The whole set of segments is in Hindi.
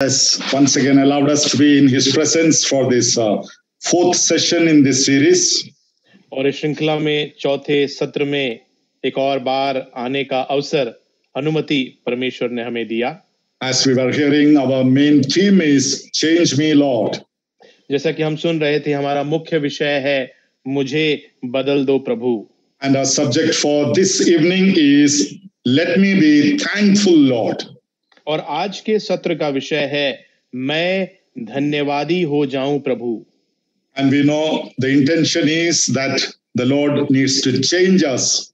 has once again allowed us to be in His presence for this fourth session in this series. और इस श्रृंखला में चौथे सत्र में एक और बार आने का अवसर अनुमति परमेश्वर ने हमें दिया. As we were hearing, our main theme is Change Me, Lord. जैसा कि हम सुन रहे थे, हमारा मुख्य विषय है मुझे बदल दो प्रभु. And our subject for this evening is Let me be thankful, Lord. और आज के सत्र का विषय है मैं धन्यवादी हो जाऊं प्रभु. And we know the intention is that the Lord needs to change us.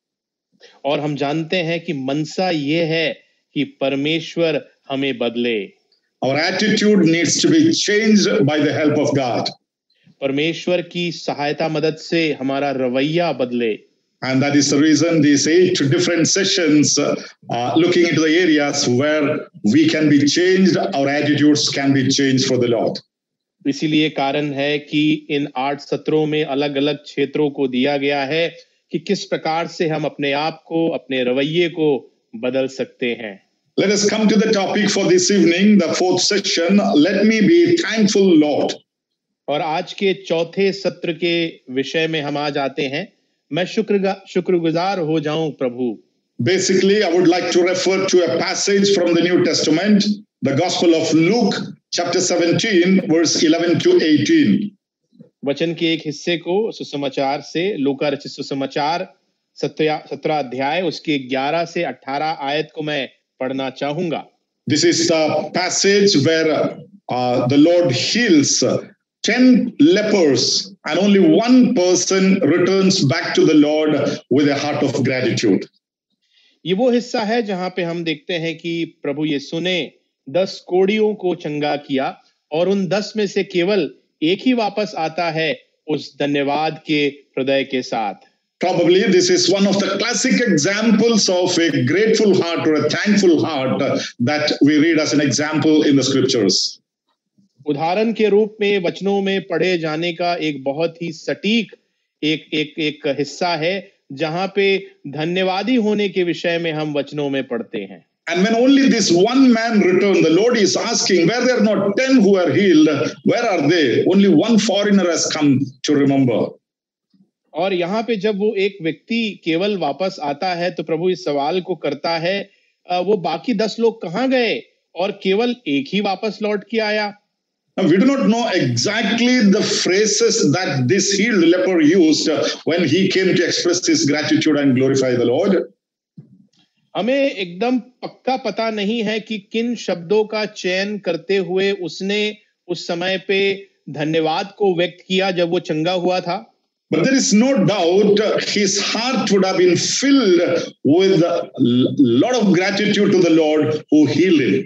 और हम जानते हैं कि मनसा ये है कि परमेश्वर हमें बदले. Our attitude needs to be changed by the help of God. परमेश्वर की सहायता मदद से हमारा रवैया बदले. And that is the reason these 8 different sessions looking into the areas where we can be changed, our attitudes can be changed for the Lord. इसीलिए कारण है कि इन 8 सत्रों में अलग-अलग क्षेत्रों को दिया गया है कि किस प्रकार से हम अपने आप को, अपने रवैये को बदल सकते हैं. Let us come to the topic for this evening, the fourth session. Let me be thankful, Lord. और आज के चौथे सत्र के विषय में हम आज आते हैं मैं शुक्रगुजार हो जाऊं प्रभु. Basically, I would like to refer to a passage from the New Testament, the Gospel of Luke, chapter 17, verse 11 to 18. वचन के एक हिस्से को सुसमाचार से लूका रचित सुसमाचार 17 अध्याय उसके 11 से 18 आयत को मैं पढ़ना चाहूंगा. This is the passage where the Lord heals 10 lepers and only one person returns back to the Lord with a heart of gratitude. ये वो हिस्सा है जहां पे हम देखते हैं कि प्रभु यीशु ने 10 कोढ़ियों को चंगा किया और उन 10 में से केवल एक ही वापस आता है उस धन्यवाद के हृदय के साथ. Probably this is one of the classic examples of a grateful heart or a thankful heart that we read as an example in the scriptures. उदाहरण के रूप में वचनों में पढ़े जाने का एक बहुत ही सटीक एक हिस्सा है जहां पे धन्यवादी होने के विषय में हम वचनों में पढ़ते हैं. And when only this one man returned, the Lord is asking, where there are not 10 who are healed, where are they? Only one foreigner has come to remember. और यहाँ पे जब वो एक व्यक्ति केवल वापस आता है तो प्रभु इस सवाल को करता है वो बाकी 10 लोग कहाँ गए और केवल एक ही वापस लौट के आया. Now, we do not know exactly the phrases that this healed leper used when he came to express his gratitude and glorify the Lord. हमें एकदम पक्का पता नहीं है कि किन शब्दों का चयन करते हुए उसने उस समय पे धन्यवाद को व्यक्त किया जब वो चंगा हुआ था. But there is no doubt his heart would have been filled with a lot of gratitude to the Lord who healed him.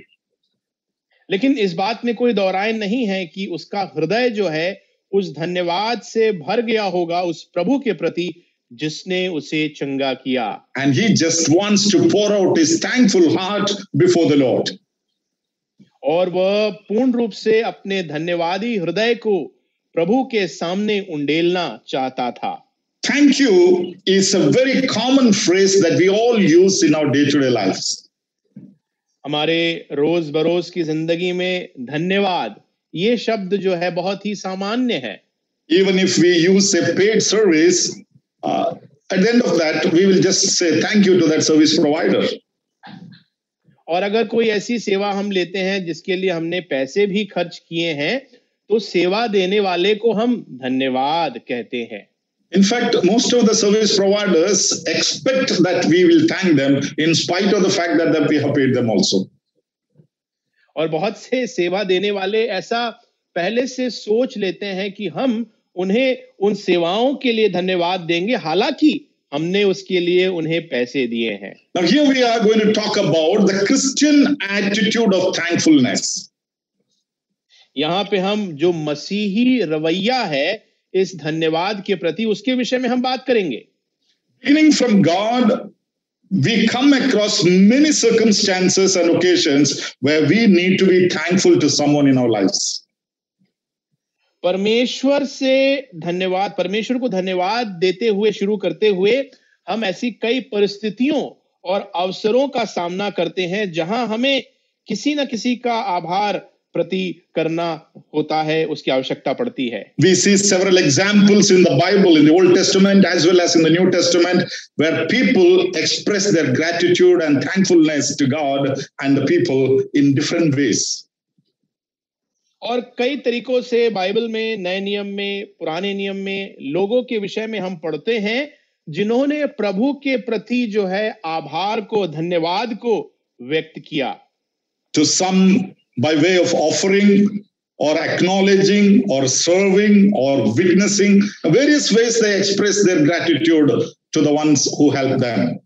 लेकिन इस बात में कोई दौराय नहीं है कि उसका हृदय जो है उस धन्यवाद से भर गया होगा उस प्रभु के प्रति जिसने उसे चंगा किया. And he just wants to pour out his thankful heart before the Lord. और वह पूर्ण रूप से अपने धन्यवादी हृदय को प्रभु के सामने उंडेलना चाहता था. Thank you is a very common phrase that we all use in our day-to-day lives. हमारे रोज बरोज की जिंदगी में धन्यवाद ये शब्द जो है बहुत ही सामान्य है. Even if we use a paid service, at the end of that, we will just say thank you to that service provider. और अगर कोई ऐसी सेवा हम लेते हैं जिसके लिए हमने पैसे भी खर्च किए हैं तो सेवा देने वाले को हम धन्यवाद कहते हैं. In fact, most of the service providers expect that we will thank them in spite of the fact that we have paid them also. और बहुत से सेवा देने वाले ऐसा पहले से सोच लेते हैं कि हम उन्हें उन सेवाओं के लिए धन्यवाद देंगे हालांकि हमने उसके लिए उन्हें पैसे दिए हैं. Now here we are going to talk about the Christian attitude of thankfulness. यहाँ पे हम जो मसीही रवैया है इस धन्यवाद के प्रति उसके विषय में हम बात करेंगे. Beginning from God, we come across many circumstances and occasions where we need to be thankful to someone in our lives. परमेश्वर से धन्यवाद परमेश्वर को धन्यवाद देते हुए शुरू करते हुए हम ऐसी कई परिस्थितियों और अवसरों का सामना करते हैं जहां हमें किसी न किसी का आभार प्रति करना होता है, उसकी आवश्यकता पड़ती है। We see several examples in the Bible, in the Old Testament as well as in the New Testament, where people express their gratitude and thankfulness to God and the people in different ways. और कई तरीकों से बाइबल में, नए नियम में, पुराने नियम में लोगों के विषय में हम पढ़ते हैं जिन्होंने प्रभु के प्रति जो है आभार को, धन्यवाद को व्यक्त किया। To some by way of offering or acknowledging or serving or witnessing, various ways they express their gratitude to the ones who help them.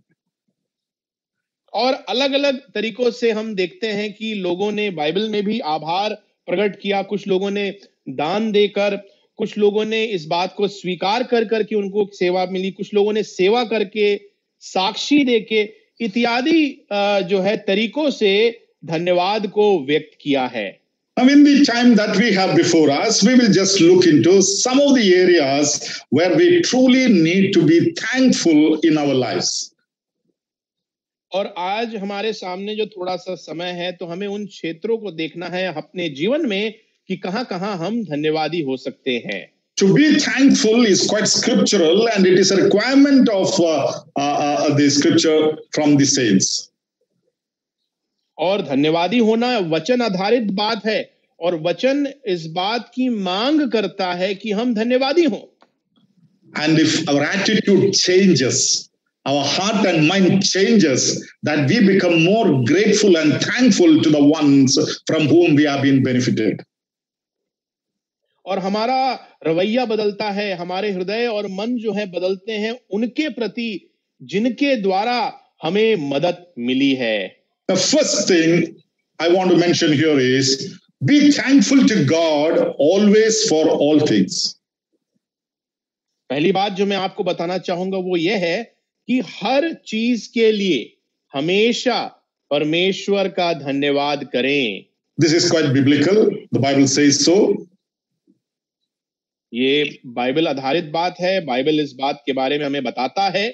और अलग अलग तरीकों से हम देखते हैं कि लोगों ने बाइबल में भी आभार प्रकट किया। कुछ लोगों ने दान देकर, कुछ लोगों ने इस बात को स्वीकार कर करके उनको सेवा मिली, कुछ लोगों ने सेवा करके, साक्षी देके, इत्यादि जो है तरीकों से धन्यवाद को व्यक्त किया है। Now, in the time that we have before us, we will just look into some of the areas where we truly need to be thankful in our lives. और आज हमारे सामने जो थोड़ा सा समय है, तो हमें उन क्षेत्रों को देखना है अपने जीवन में कि कहां-कहां हम धन्यवादी हो सकते हैं। To be thankful is quite scriptural, and it is a requirement of the scripture from the saints. और धन्यवादी होना वचन आधारित बात है, और वचन इस बात की मांग करता है कि हम धन्यवादी हों। And if our attitude changes, our heart and mind changes, that we become more grateful and thankful to the ones from whom we have been benefited. और हमारा रवैया बदलता है, हमारे हृदय और मन जो है बदलते हैं उनके प्रति जिनके द्वारा हमें मदद मिली है। The first thing I want to mention here is be thankful to God always for all things. पहली बात जो मैं आपको बताना चाहूंगा वो ये है कि हर चीज के लिए हमेशा परमेश्वर का धन्यवाद करें। This is quite biblical. The Bible says so. ये बाइबल आधारित बात है, बाइबल इस बात के बारे में हमें बताता है।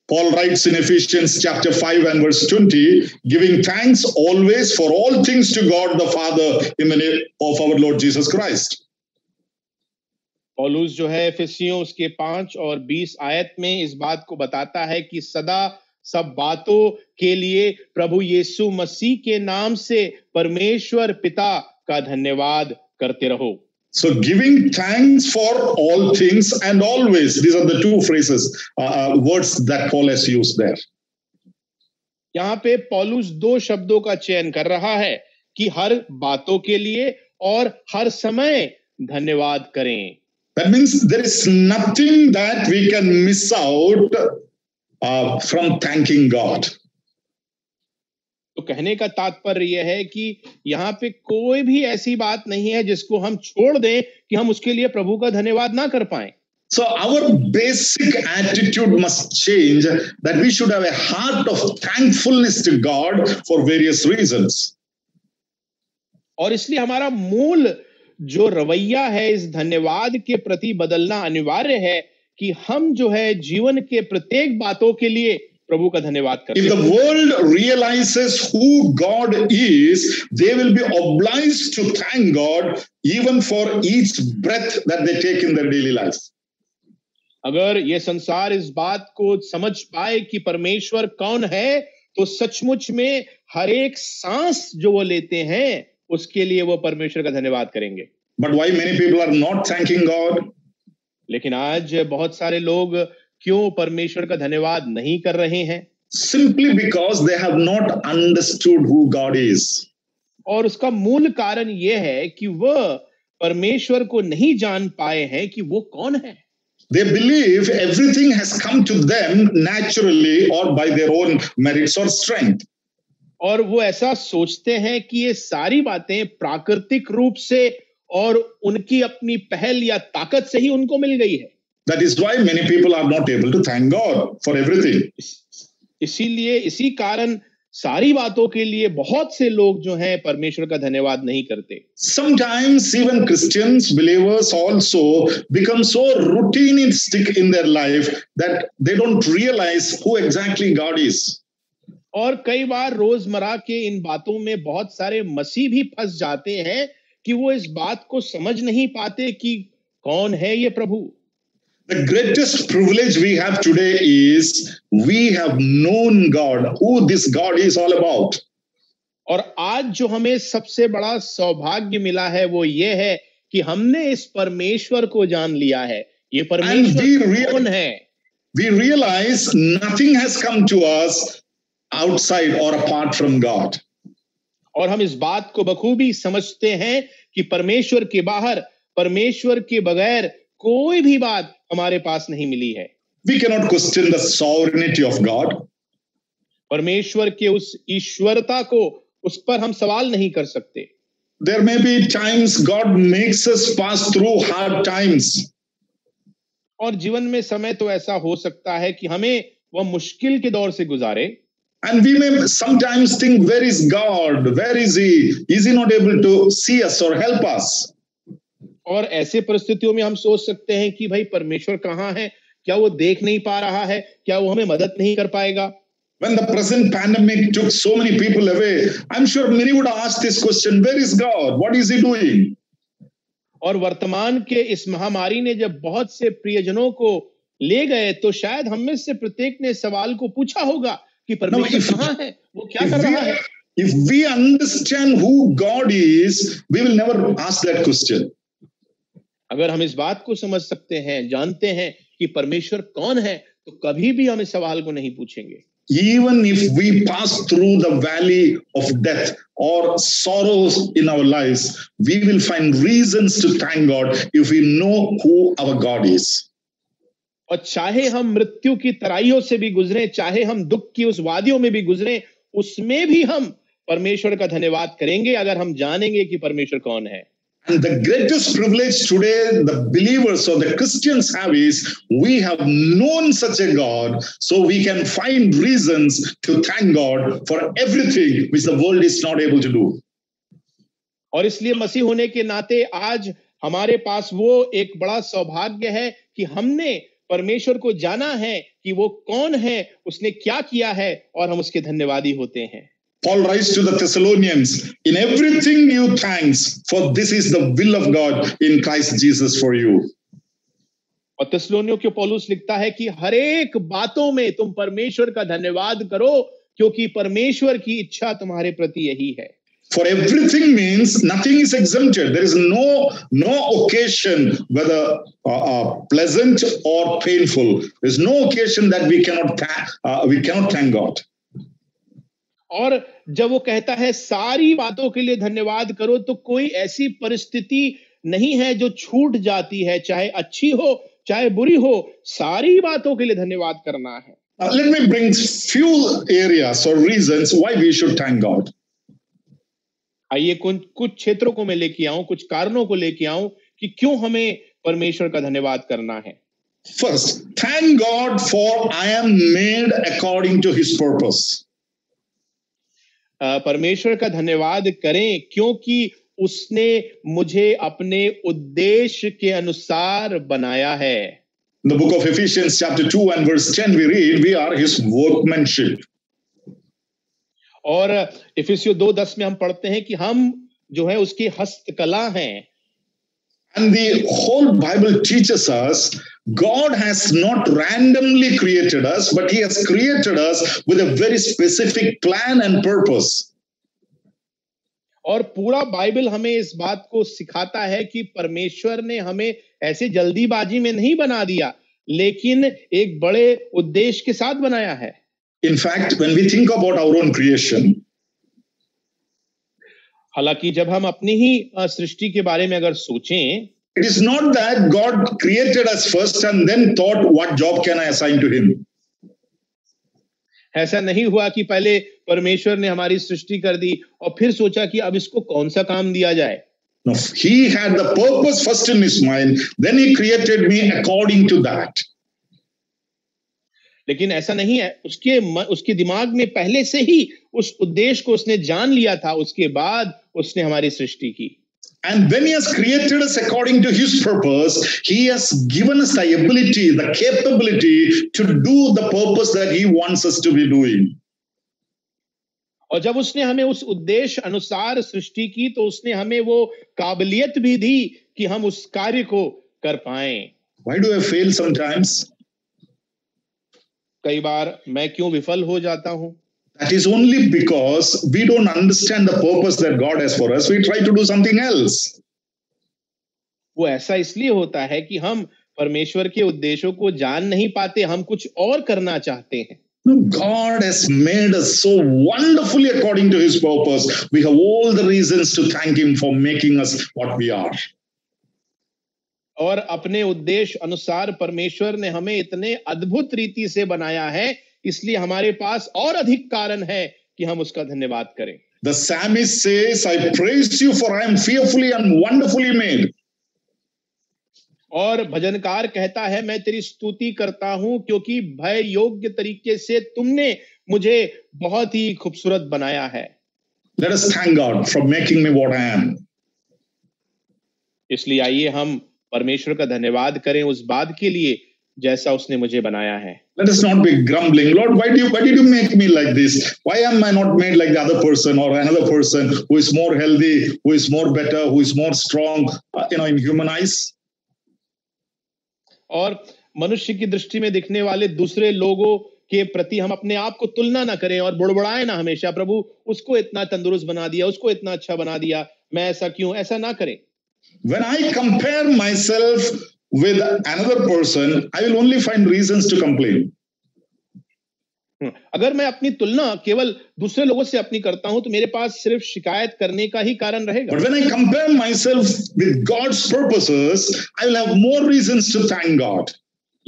Paul writes in Ephesians chapter 5 and verse 20, giving thanks always for all things to God the Father in the name of our Lord Jesus Christ. पौलुस जो है इफिसियों उसके 5 और 20 आयत में इस बात को बताता है कि सदा सब बातों के लिए प्रभु यीशु मसीह के नाम से परमेश्वर पिता का धन्यवाद करते रहो। So giving thanks for all things and always, these are the two phrases, words that Paul has used there. यहाँ पे पौलुस दो शब्दों का चयन कर रहा है कि हर बातों के लिए और हर समय धन्यवाद करें। That means there is nothing that we can miss out from thanking God. तो कहने का तात्पर्य यह है कि यहाँ पे कोई भी ऐसी बात नहीं है जिसको हम छोड़ दें कि हम उसके लिए प्रभु का धन्यवाद ना कर पाए। So our basic attitude must change, that we should have a heart of thankfulness to God for various reasons. और इसलिए हमारा मूल जो रवैया है इस धन्यवाद के प्रति बदलना अनिवार्य है कि हम जो है जीवन के प्रत्येक बातों के लिए प्रभु का धन्यवाद करते हैं। If the world realizes who God is, they will be obliged to thank God even for each breath that they take in their daily life. अगर ये संसार इस बात को समझ पाए कि परमेश्वर कौन है, तो सचमुच में हर एक सांस जो वो लेते हैं उसके लिए वो परमेश्वर का धन्यवाद करेंगे। But why many people are not thanking God? लेकिन आज बहुत सारे लोग क्यों परमेश्वर का धन्यवाद नहीं कर रहे हैं? Simply because they have not understood who God is. और उसका मूल कारण यह है कि वह परमेश्वर को नहीं जान पाए हैं कि वो कौन है। They believe everything has come to them naturally or by their own merits or strength. और वो ऐसा सोचते हैं कि ये सारी बातें प्राकृतिक रूप से और उनकी अपनी पहल या ताकत से ही उनको मिल गई है। That is why many people are not able to thank God for everything. इसीलिए इसी कारण सारी बातों के लिए बहुत से लोग जो हैं परमेश्वर का धन्यवाद नहीं करते। Sometimes even Christians, believers also become so routinistic in their life that they don't realize who exactly God is. और कई बार रोजमर्रा के इन बातों में बहुत सारे मसीह भी फंस जाते हैं कि वो इस बात को समझ नहीं पाते कि कौन है ये प्रभु। The greatest privilege we have today is we have known God, who this God is all about. और आज जो हमें सबसे बड़ा सौभाग्य मिला है वो ये है कि हमने इस परमेश्वर को जान लिया है। ये परमेश्वर कौन है? We realize nothing has come to us outside or apart from God. और हम इस बात को बखूबी समझते हैं कि परमेश्वर के बाहर, परमेश्वर के बगैर कोई भी बात हमारे पास नहीं मिली है। We cannot question the sovereignty of God. परमेश्वर के उस ईश्वरता को, उस पर हम सवाल नहीं कर सकते। There may be times God makes us pass through hard times. और जीवन में समय तो ऐसा हो सकता है कि हमें वह मुश्किल के दौर से गुजारे। And we may sometimes think, where is God? Where is He? Is He not able to see us or help us? और ऐसे परिस्थितियों में हम सोच सकते हैं कि भाई परमेश्वर कहाँ है? क्या वो देख नहीं पा रहा है? क्या वो हमें मदद नहीं कर पाएगा? When the present pandemic took so many people away, I'm sure many would ask this question, where is God? What is He doing? और वर्तमान के इस महामारी ने जब बहुत से प्रियजनों को ले गए तो शायद हम में से प्रत्येक ने सवाल को पूछा होगा कि परमेश्वर कहाँ है? वो क्या कर रहा है? If we understand who God is, we will never ask that question. अगर हम इस बात को समझ सकते हैं, जानते हैं कि परमेश्वर कौन है, तो कभी भी हम इस सवाल को नहीं पूछेंगे। Even if we pass through the valley of death or sorrows in our lives, we will find reasons to thank God if we know who our God is. और चाहे हम मृत्यु की तराइयों से भी गुजरे, चाहे हम दुख की उस वादियों में भी गुजरे, उसमें भी हम परमेश्वर का धन्यवाद करेंगे अगर हम जानेंगे कि परमेश्वर कौन है। And the greatest privilege today the believers or the Christians have is we have known such a God, so we can find reasons to thank God for everything which the world is not able to do. और इसलिए मसीह होने के नाते आज हमारे पास वो एक बड़ा सौभाग्य है कि हमने परमेश्वर को जाना है कि वो कौन है, उसने क्या किया है, और हम उसके धन्यवादी होते हैं। Paul writes to the Thessalonians, in everything give thanks, for this is the will of God in Christ Jesus for you. और थिस्सलुनीयों के पौलुस लिखता है कि हर एक बातों में तुम परमेश्वर का धन्यवाद करो, क्योंकि परमेश्वर की इच्छा तुम्हारे प्रति यही है। For everything means nothing is exempted. There is no occasion, whether pleasant or painful. There is no occasion that we cannot thank God. और जब वो कहता है सारी बातों के लिए धन्यवाद करो, तो कोई ऐसी परिस्थिति नहीं है जो छूट जाती है, चाहे अच्छी हो चाहे बुरी हो, सारी बातों के लिए धन्यवाद करना है। Let me bring few areas or reasons why we should thank God. आइए कुछ क्षेत्रों को मैं लेके आऊं, कुछ कारणों को लेके आऊं कि क्यों हमें परमेश्वर का धन्यवाद करना है। First, thank God for I am made according to His purpose. परमेश्वर का धन्यवाद करें क्योंकि उसने मुझे अपने उद्देश्य के अनुसार बनाया है। In the book of Ephesians chapter 2 and verse 10 we read, we are His workmanship. और इफिसियों 2:10 में हम पढ़ते हैं कि हम जो है उसकी हस्तकला हैं। And the whole Bible teaches us God has not randomly created us, but He has created us with a very specific plan and purpose. और पूरा बाइबल हमें इस बात को सिखाता है कि परमेश्वर ने हमें ऐसे जल्दीबाजी में नहीं बना दिया, लेकिन एक बड़े उद्देश्य के साथ बनाया है। In fact, when we think about our own creation, हालांकि जब हम अपनी ही सृष्टि के बारे में अगर सोचें, it is not that God created us first and then thought, what job can I assign to Him? ऐसा नहीं हुआ कि पहले परमेश्वर ने हमारी सृष्टि कर दी और फिर सोचा कि अब इसको कौन सा काम दिया जाए। No, He had the purpose first in His mind, then He created me according to that. लेकिन ऐसा नहीं है, उसके दिमाग में पहले से ही उस उद्देश्य को उसने जान लिया था, उसके बाद उसने हमारी सृष्टि की। And when He has created us according to His purpose, He has given us the ability, the capability to do the purpose that He wants us to be doing. और जब उसने हमें उस उद्देश्य अनुसार सृष्टि की तो उसने हमें वो काबिलियत भी दी कि हम उस कार्य को कर पाएं। Why do I fail sometimes? कई बार मैं क्यों विफल हो जाता हूं? That is only because we don't understand the purpose that God has for us. We try to do something else. वो ऐसा इसलिए होता है कि हम परमेश्वर के उद्देश्यों को जान नहीं पाते, हम कुछ और करना चाहते हैं। God has made us so wonderfully according to his purpose. We have all the reasons to thank him for making us what we are. और अपने उद्देश्य अनुसार परमेश्वर ने हमें इतने अद्भुत रीति से बनाया है, इसलिए हमारे पास और अधिक कारण है कि हम उसका धन्यवाद करें। The psalmist says, I praise you for I am fearfully and wonderfully made. और भजनकार कहता है, मैं तेरी स्तुति करता हूं क्योंकि भय योग्य तरीके से तुमने मुझे बहुत ही खूबसूरत बनाया है। Let us thank God for making me what I am. इसलिए आइए हम परमेश्वर का धन्यवाद करें उस बात के लिए जैसा उसने मुझे बनाया है। Let us not be grumbling. Lord, why did you make me like this? Why am I not made like the other person or another person who is more healthy, who is more better, who is more strong, in human eyes? और मनुष्य की दृष्टि में दिखने वाले दूसरे लोगों के प्रति हम अपने आप को तुलना ना करें और बुड़बुड़ाएं ना हमेशा, प्रभु उसको इतना तंदुरुस्त बना दिया, उसको इतना अच्छा बना दिया, मैं ऐसा क्यों, ऐसा ना करें। When I compare myself with another person, I will only find reasons to complain. अगर मैं अपनी तुलना केवल दूसरे लोगों से अपनी करता हूं तो मेरे पास सिर्फ शिकायत करने का ही कारण रहेगा। But when I compare myself with God's purposes, I will have more reasons to thank God.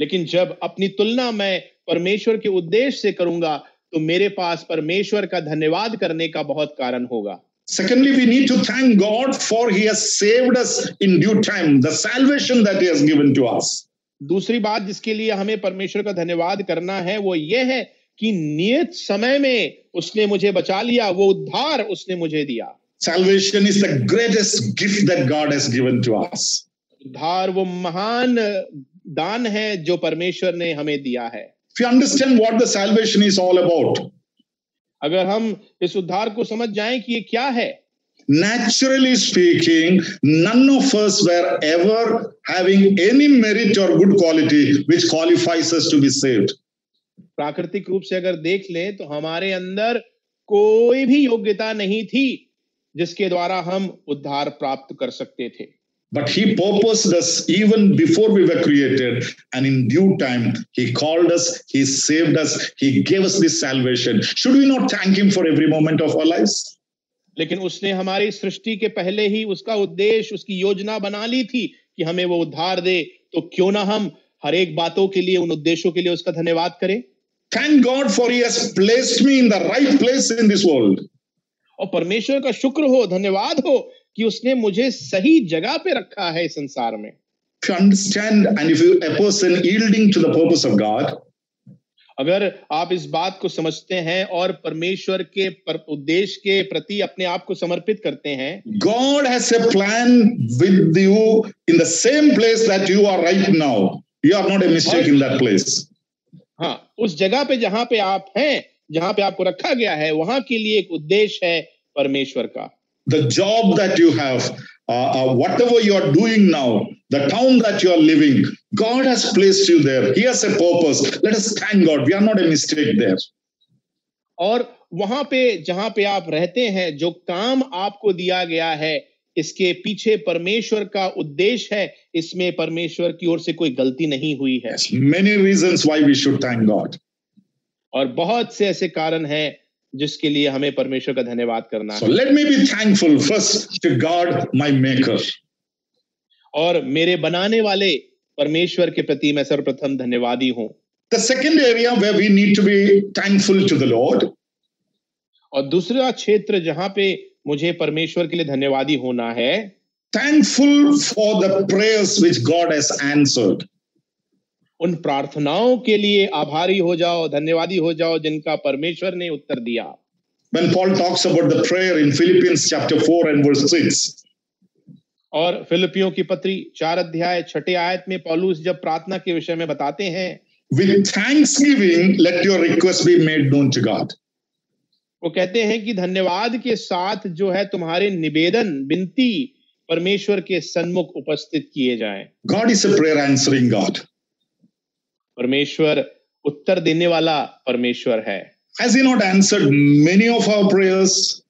लेकिन जब अपनी तुलना मैं परमेश्वर के उद्देश्य से करूंगा तो मेरे पास परमेश्वर का धन्यवाद करने का बहुत कारण होगा। Secondly, we need to thank God for he has saved us in due time, the salvation that he has given to us. दूसरी बात जिसके लिए हमें परमेश्वर का धन्यवाद करना है वो ये है कि नियत समय में उसने मुझे बचा लिया, वो उद्धार उसने मुझे दिया। Salvation is the greatest gift that God has given to us. उद्धार वो महान दान है जो परमेश्वर ने हमें दिया है। If you understand what the salvation is all about, अगर हम इस उद्धार को समझ जाएं कि ये क्या है, naturally speaking, none of us were ever having any merit or good quality which qualifies us to be saved. प्राकृतिक रूप से अगर देख लें तो हमारे अंदर कोई भी योग्यता नहीं थी जिसके द्वारा हम उद्धार प्राप्त कर सकते थे। But he purposed us even before we were created, and in due time he called us, he saved us, he gave us this salvation. Should we not thank him for every moment of our lives? लेकिन उसने हमारी सृष्टि के पहले ही उसका उद्देश्य, उसकी योजना बना ली थी कि हमें वो उद्धार दे, तो क्यों ना हम हर एक बातों के लिए, उन उद्देश्यों के लिए उसका धन्यवाद करें। Thank God for he has placed me in the right place in this world. और परमेश्वर का शुक्र हो, धन्यवाद हो कि उसने मुझे सही जगह पे रखा है इस संसार में। If you understand and if you a person yielding to the purpose of God, अगर आप इस बात को समझते हैं और परमेश्वर के उद्देश्य के प्रति अपने आप को समर्पित करते हैं, God has a plan with you in the same place that you are right now. You are not a mistake in that place. हाँ, उस जगह पे जहां पे आप हैं, जहां पे आपको रखा गया है, वहां के लिए एक उद्देश्य है परमेश्वर का। The job that you have, whatever you are doing now, the town that you are living, God has placed you there. He has a purpose. Let us thank God. We are not a mistake there. और वहां पे जहां पे आप रहते हैं, जो काम आपको दिया गया है, इसके पीछे परमेश्वर का उद्देश्य है, इसमें परमेश्वर की ओर से कोई गलती नहीं हुई है। Many reasons why we should thank God. और बहुत से ऐसे कारण हैं जिसके लिए हमें परमेश्वर का धन्यवाद करना है। So let me be thankful first to God, my maker. और मेरे बनाने वाले परमेश्वर के प्रति मैं सर्वप्रथम धन्यवादी हूं। The second area where we need to be thankful to the Lord, और दूसरा क्षेत्र जहां पे मुझे परमेश्वर के लिए धन्यवादी होना है, thankful for the prayers which God has answered. उन प्रार्थनाओं के लिए आभारी हो जाओ, धन्यवादी हो जाओ जिनका परमेश्वर ने उत्तर दिया। When Paul talks about the prayer in Philippians chapter 4 and verse 6, और फिलिपियों की पत्री 4 अध्याय 6 आयत में पौलुस जब प्रार्थना के विषय में बताते हैं, with thanksgiving let your request be made known to God. वो कहते हैं कि धन्यवाद के साथ जो है तुम्हारे निवेदन विनती परमेश्वर के सन्मुख उपस्थित किए जाएं। God is a prayer answering God. परमेश्वर उत्तर देने वाला परमेश्वर है। Has He not answered many of our prayers?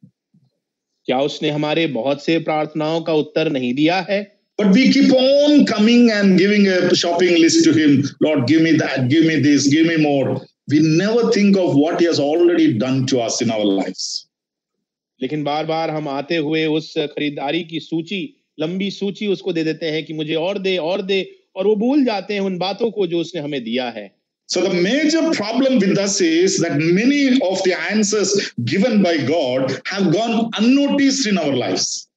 क्या उसने हमारे बहुत से प्रार्थनाओं का उत्तर नहीं दिया है? But we keep on coming and giving a shopping list to Him. Lord, give me that, give me this, give me more. We never think of what He has already done to us in our lives. लेकिन बार बार हम आते हुए उस खरीदारी की सूची, लंबी सूची उसको दे देते हैं कि मुझे और दे, और वो भूल जाते हैं उन बातों को जो उसने हमें दिया है। So the major problem with us is that many of the answers given by God have gone unnoticed in our lives.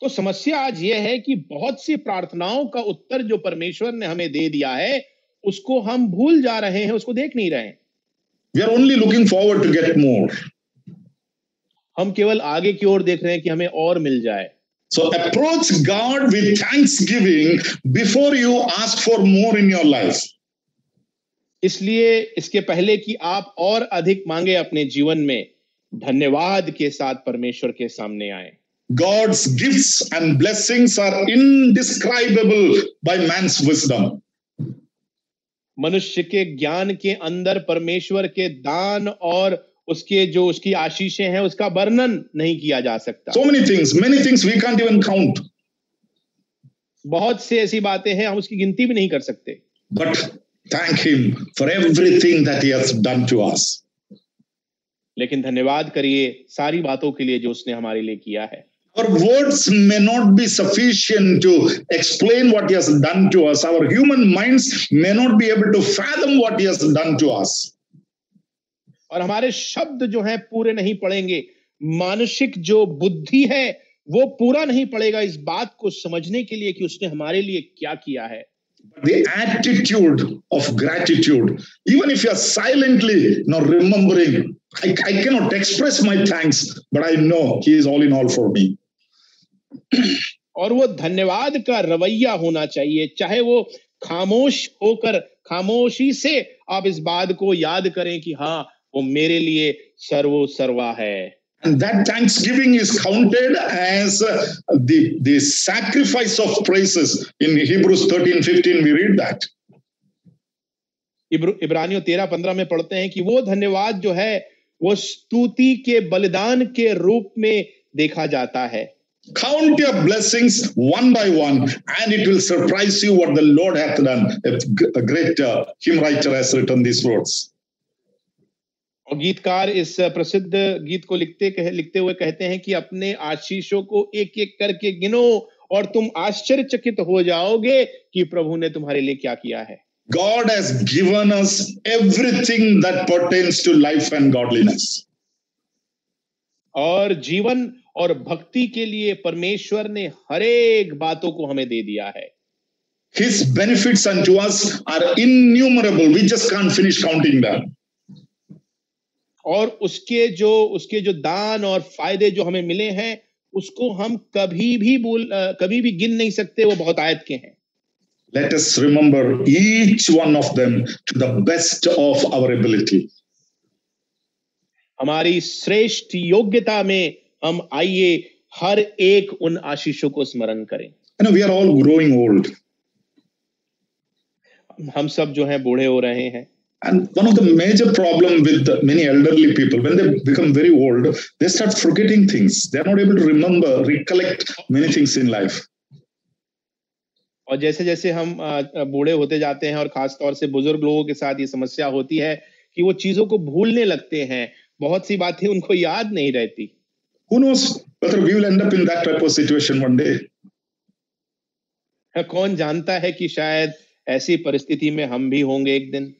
तो समस्या आज ये है कि बहुत सी प्रार्थनाओं का उत्तर जो परमेश्वर ने हमें दे दिया है, उसको हम भूल जा रहे हैं, उसको देख नहीं रहे हैं। We are only looking forward to get more. हम केवल आगे की ओर देख रहे हैं कि हमें और मिल जाए। So approach God with thanksgiving before you ask for more in your life. इसलिए इसके पहले कि आप और अधिक मांगे अपने जीवन में, धन्यवाद के साथ परमेश्वर के सामने आए। God's gifts and blessings are indescribable by man's wisdom. मनुष्य के ज्ञान के अंदर परमेश्वर के दान और उसकी आशीषें हैं, उसका वर्णन नहीं किया जा सकता। So many things we can't even count. बहुत से ऐसी बातें हैं हम उसकी गिनती भी नहीं कर सकते। But thank Him for everything that He has done to us. लेकिन धन्यवाद करिए सारी बातों के लिए जो उसने हमारे लिए किया है। Our words may not be sufficient to explain what He has done to us. Our human minds may not be able to fathom what He has done to us. और हमारे शब्द जो हैं पूरे नहीं पड़ेंगे, मानसिक जो बुद्धि है वो पूरा नहीं पड़ेगा इस बात को समझने के लिए कि उसने हमारे लिए क्या किया है। The attitude of gratitude, even if you are silently not remembering, I cannot express my thanks, but I know He is all in all for me. और वो धन्यवाद का रवैया होना चाहिए, चाहे वो खामोश होकर खामोशी से आप इस बात को याद करें कि हाँ वो मेरे लिए सर्वा है। And that thanksgiving is counted as the sacrifice of praises. In Hebrews 13:15 we read that. इब्रानियों 13:15 में पढ़ते हैं कि वो धन्यवाद जो है वो स्तुति के बलिदान के रूप में देखा जाता है। Count your blessings one by one, and it will surprise you what the Lord hath done. A great hymn writer has written these words. और गीतकार इस प्रसिद्ध गीत को लिखते हुए कहते हैं कि अपने आशीषों को एक एक करके गिनो और तुम आश्चर्यचकित हो जाओगे कि प्रभु ने तुम्हारे लिए क्या किया है। God has given us everything that pertains to life and godliness. और जीवन और भक्ति के लिए परमेश्वर ने हर एक बातों को हमें दे दिया है। His benefits unto us are innumerable. We just can't finish counting them. और उसके जो दान और फायदे जो हमें मिले हैं उसको हम कभी भी गिन नहीं सकते, वो बहुत आयत के हैं। Let us remember each one of them to the best of our ability. हमारी श्रेष्ठ योग्यता में हम आइए हर एक उन आशीषों को स्मरण करें। You know, we are all growing old. हम सब जो हैं बूढ़े हो रहे हैं। And one of the major problem with many elderly people, when they become very old, they start forgetting things. They are not able to remember, recollect many things in life. और जैसे जैसे हम बूढ़े होते जाते हैं और खास तौर से बुजुर्ग लोगों के साथ ये समस्या होती है कि वो चीजों को भूलने लगते हैं, बहुत सी बातें उनको याद नहीं रहती। Who knows whether we will end up in that type of situation one day? कौन जानता है कि शायद ऐसी परिस्थिति में हम भी होंगे एक दिन।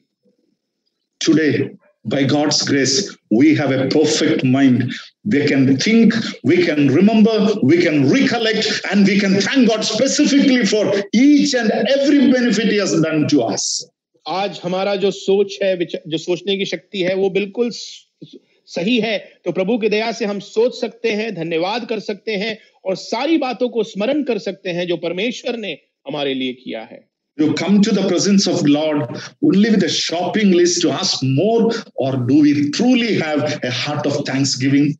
Today, by God's grace, we have a perfect mind. We can think, we can remember, we can recollect, and we can thank God specifically for each and every benefit He has done to us. आज हमारा जो सोच है, जो सोचने की शक्ति है, वो बिल्कुल सही है। तो प्रभु की दया से हम सोच सकते हैं, धन्यवाद कर सकते हैं और सारी बातों को स्मरण कर सकते हैं जो परमेश्वर ने हमारे लिए किया है। You come to the presence of Lord only with a shopping list to ask more, or do we truly have a heart of thanksgiving?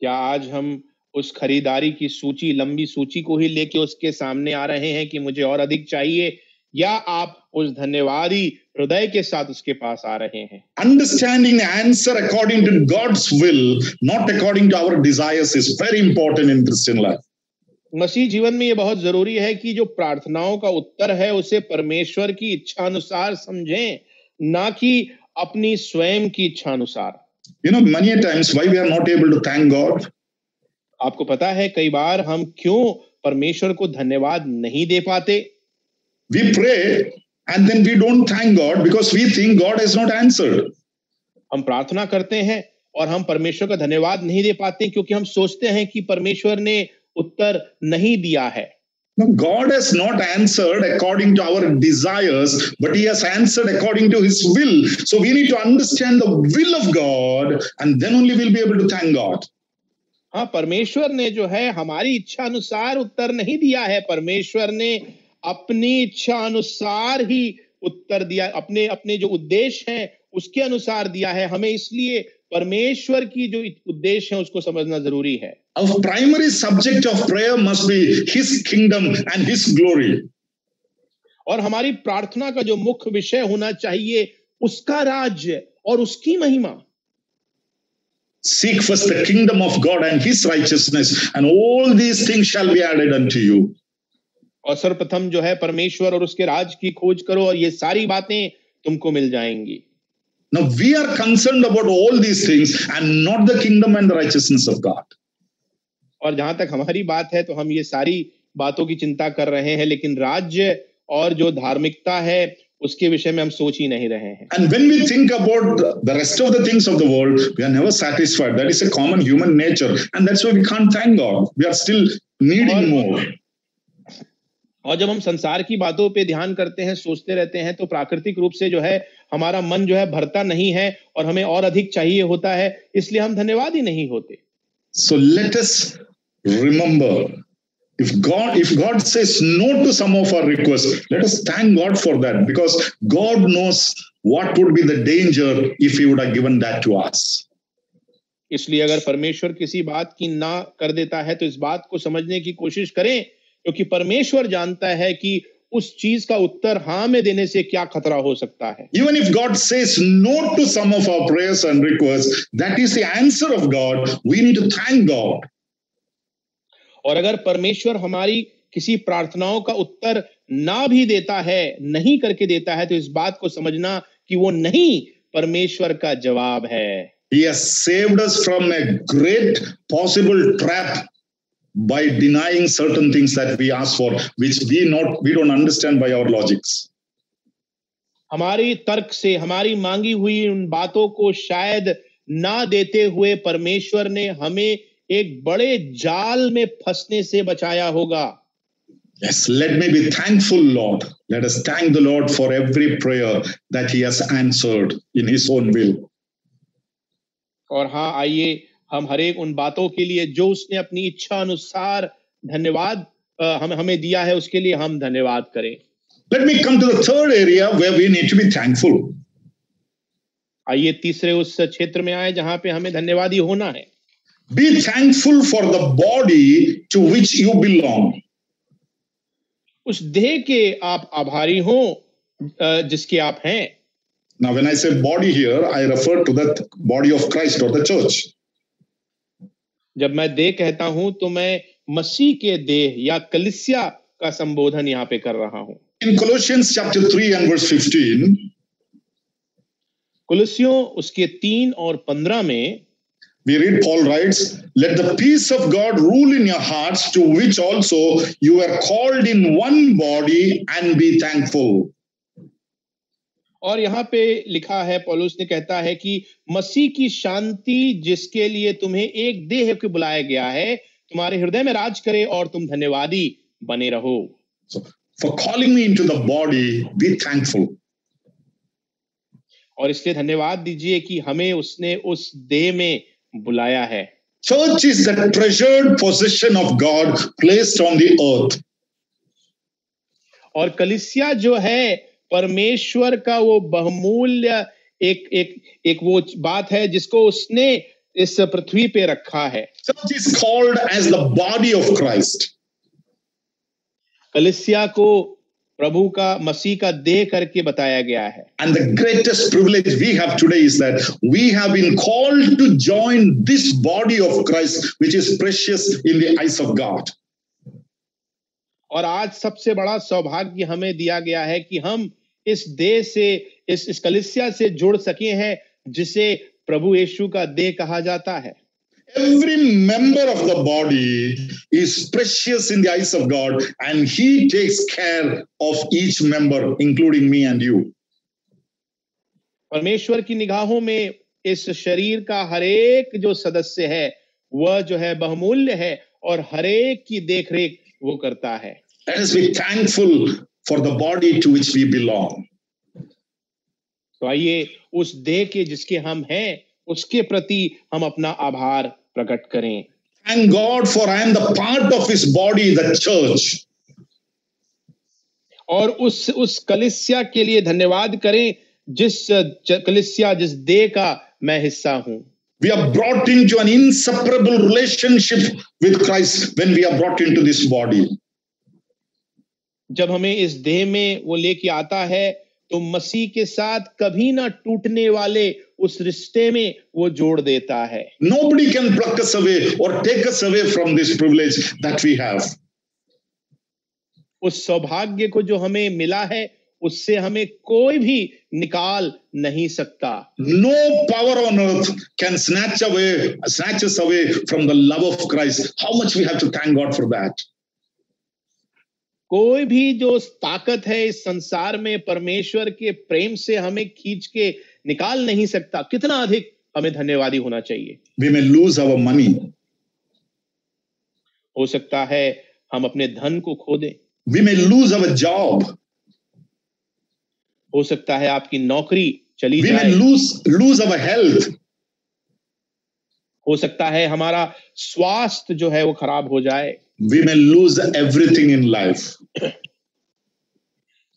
क्या आज हम उस खरीदारी की सूची, लंबी सूची को ही लेके उसके सामने आ रहे हैं कि मुझे और अधिक चाहिए, या आप उस धन्यवादी हृदय के साथ उसके पास आ रहे हैं? Understanding the answer according to God's will, not according to our desires, is very important in Christian life. मसीह जीवन में ये बहुत जरूरी है कि जो प्रार्थनाओं का उत्तर है उसे परमेश्वर की इच्छा अनुसार समझें, ना कि अपनी स्वयं की इच्छा अनुसार। You know, many a times why we are not able to thank God? आपको पता है कई बार हम क्यों परमेश्वर को धन्यवाद नहीं दे पाते? We pray and then we don't thank God because we think God has not answered. हम प्रार्थना करते हैं और हम परमेश्वर का धन्यवाद नहीं दे पाते क्योंकि हम सोचते हैं कि परमेश्वर ने उत्तर नहीं दिया है। No, God has not answered according to our desires, but He has answered according to His will. So we need to understand the will of God, and then only we'll be able to thank God. हाँ, परमेश्वर ने जो है हमारी इच्छा अनुसार उत्तर नहीं दिया है, परमेश्वर ने अपनी इच्छा अनुसार ही उत्तर दिया, अपने अपने जो उद्देश्य हैं उसके अनुसार दिया है हमें, इसलिए परमेश्वर की जो उद्देश्य है उसको समझना जरूरी है। Our primary subject of prayer must be His kingdom and His glory. और हमारी प्रार्थना का जो मुख्य विषय होना चाहिए उसका राज्य और उसकी महिमा। Seek first the kingdom of God and His righteousness, and all these things shall be added unto you. और सर्वप्रथम जो है परमेश्वर और उसके राज की खोज करो और ये सारी बातें तुमको मिल जाएंगी। Now we are concerned about all these things and not the kingdom and the righteousness of God. और जहां तक हमारी बात है तो हम ये सारी बातों की चिंता कर रहे हैं, लेकिन राज्य और जो धार्मिकता है उसके विषय में हम सोच ही नहीं रहे हैं। And when we think about the rest of the things of the world, we are never satisfied. That is a common human nature, and that's why we can't thank God. We are still needing more. और जब हम संसार की बातों पे ध्यान करते हैं, सोचते रहते हैं, तो प्राकृतिक रूप से जो है हमारा मन जो है भरता नहीं है और हमें और अधिक चाहिए होता है, इसलिए हम धन्यवाद ही नहीं होते। So let us remember, if God says no to some of our requests, let us thank God for that, because God knows what would be the danger if He would have given that to us. इसलिए अगर परमेश्वर किसी बात की ना कर देता है तो इस बात को समझने की कोशिश करें, क्योंकि परमेश्वर जानता है कि उस चीज का उत्तर हाँ में देने से क्या खतरा हो सकता है। Even if God says no to some of our prayers and requests, that is the answer of God. We need to thank God. और अगर परमेश्वर हमारी किसी प्रार्थनाओं का उत्तर ना भी देता है, नहीं करके देता है, तो इस बात को समझना कि वो नहीं परमेश्वर का जवाब है। He has saved us from a great possible trap by denying certain things that we ask for, which we don't understand by our logics. हमारी तर्क से हमारी मांगी हुई उन बातों को शायद ना देते हुए परमेश्वर ने हमें एक बड़े जाल में फंसने से बचाया होगा। Yes, let me be thankful, Lord. Let us thank the Lord for every prayer that He has answered in His own will. और हाँ, आइए हम हर एक उन बातों के लिए जो उसने अपनी इच्छा अनुसार धन्यवाद हमें दिया है, उसके लिए हम धन्यवाद करें। Let me come to the third area where we need to be thankful. आइए तीसरे उस क्षेत्र में आए जहां पे हमें धन्यवादी होना है। Be thankful for the body to which you belong. उस देह के आप आभारी हो जिसके आप हैं। Now, when I say body here, I refer to the body of Christ or the church. जब मैं देह कहता हूं तो मैं मसीह के देह या कलीसिया का संबोधन यहाँ पे कर रहा हूं। In Colossians chapter 3 and verse 15, कुलुस्सियों उसके 3 और 15 में we read, Paul writes, let the peace of God rule in your hearts, to which also you are called in one body, and be thankful. और यहाँ पे लिखा है, पौलुस ने कहता है कि मसीह की शांति जिसके लिए तुम्हें एक देह के बुलाया गया है, तुम्हारे हृदय में राज करे और तुम धन्यवादी बने रहो। So, for calling me into the body, be thankful. और इसलिए धन्यवाद दीजिए कि हमें उसने उस देह में बुलाया है। Church is the treasured possession of God placed on the earth. और कलीसिया जो है परमेश्वर का वो बहुमूल्य एक वो बात है जिसको उसने इस पृथ्वी पे रखा है। Church is called as the body of Christ. कलीसिया को प्रभु का मसीह का देह करके बताया गया है। And the greatest privilege we have today is that we have been called to join this body of Christ, which is precious in the eyes of God. और आज सबसे बड़ा सौभाग्य हमें दिया गया है कि हम इस देह से इस कलीसिया से जुड़ सके हैं जिसे प्रभु यीशु का देह कहा जाता है। Every member of the body is precious in the eyes of God, and He takes care of each member, including me and you. परमेश्वर की निगाहों में इस शरीर का हरेक जो सदस्य है वह जो है बहुमूल्य है और हरेक की देखरेख वो करता है। Let us be thankful for the body to which we belong. तो आइए उस देह के जिसके हम हैं उसके प्रति हम अपना आभार प्रकट करें। Thank God for I am the part of His body, the church. और उस कलीसिया के लिए धन्यवाद करें जिस कलीसिया जिस देह का मैं हिस्सा हूं। We are brought into an inseparable relationship with Christ when we are brought into this body. जब हमें इस देह में वो लेके आता है तो मसीह के साथ कभी ना टूटने वाले उस रिश्ते में वो जोड़ देता है। Nobody can pluck us away or take us away from this privilege that we have. उस सौभाग्य को जो हमें मिला है उससे हमें कोई भी निकाल नहीं सकता। No power on earth can snatch us away from the love of Christ. How much we have to thank God for that. कोई भी जो ताकत है इस संसार में परमेश्वर के प्रेम से हमें खींच के निकाल नहीं सकता। कितना अधिक हमें धन्यवादी होना चाहिए। We may lose our money. हो सकता है हम अपने धन को खो दें। We may lose our job. हो सकता है आपकी नौकरी चली We जाए। may lose our health. हो सकता है हमारा स्वास्थ्य जो है वो खराब हो जाए। We may lose everything in life.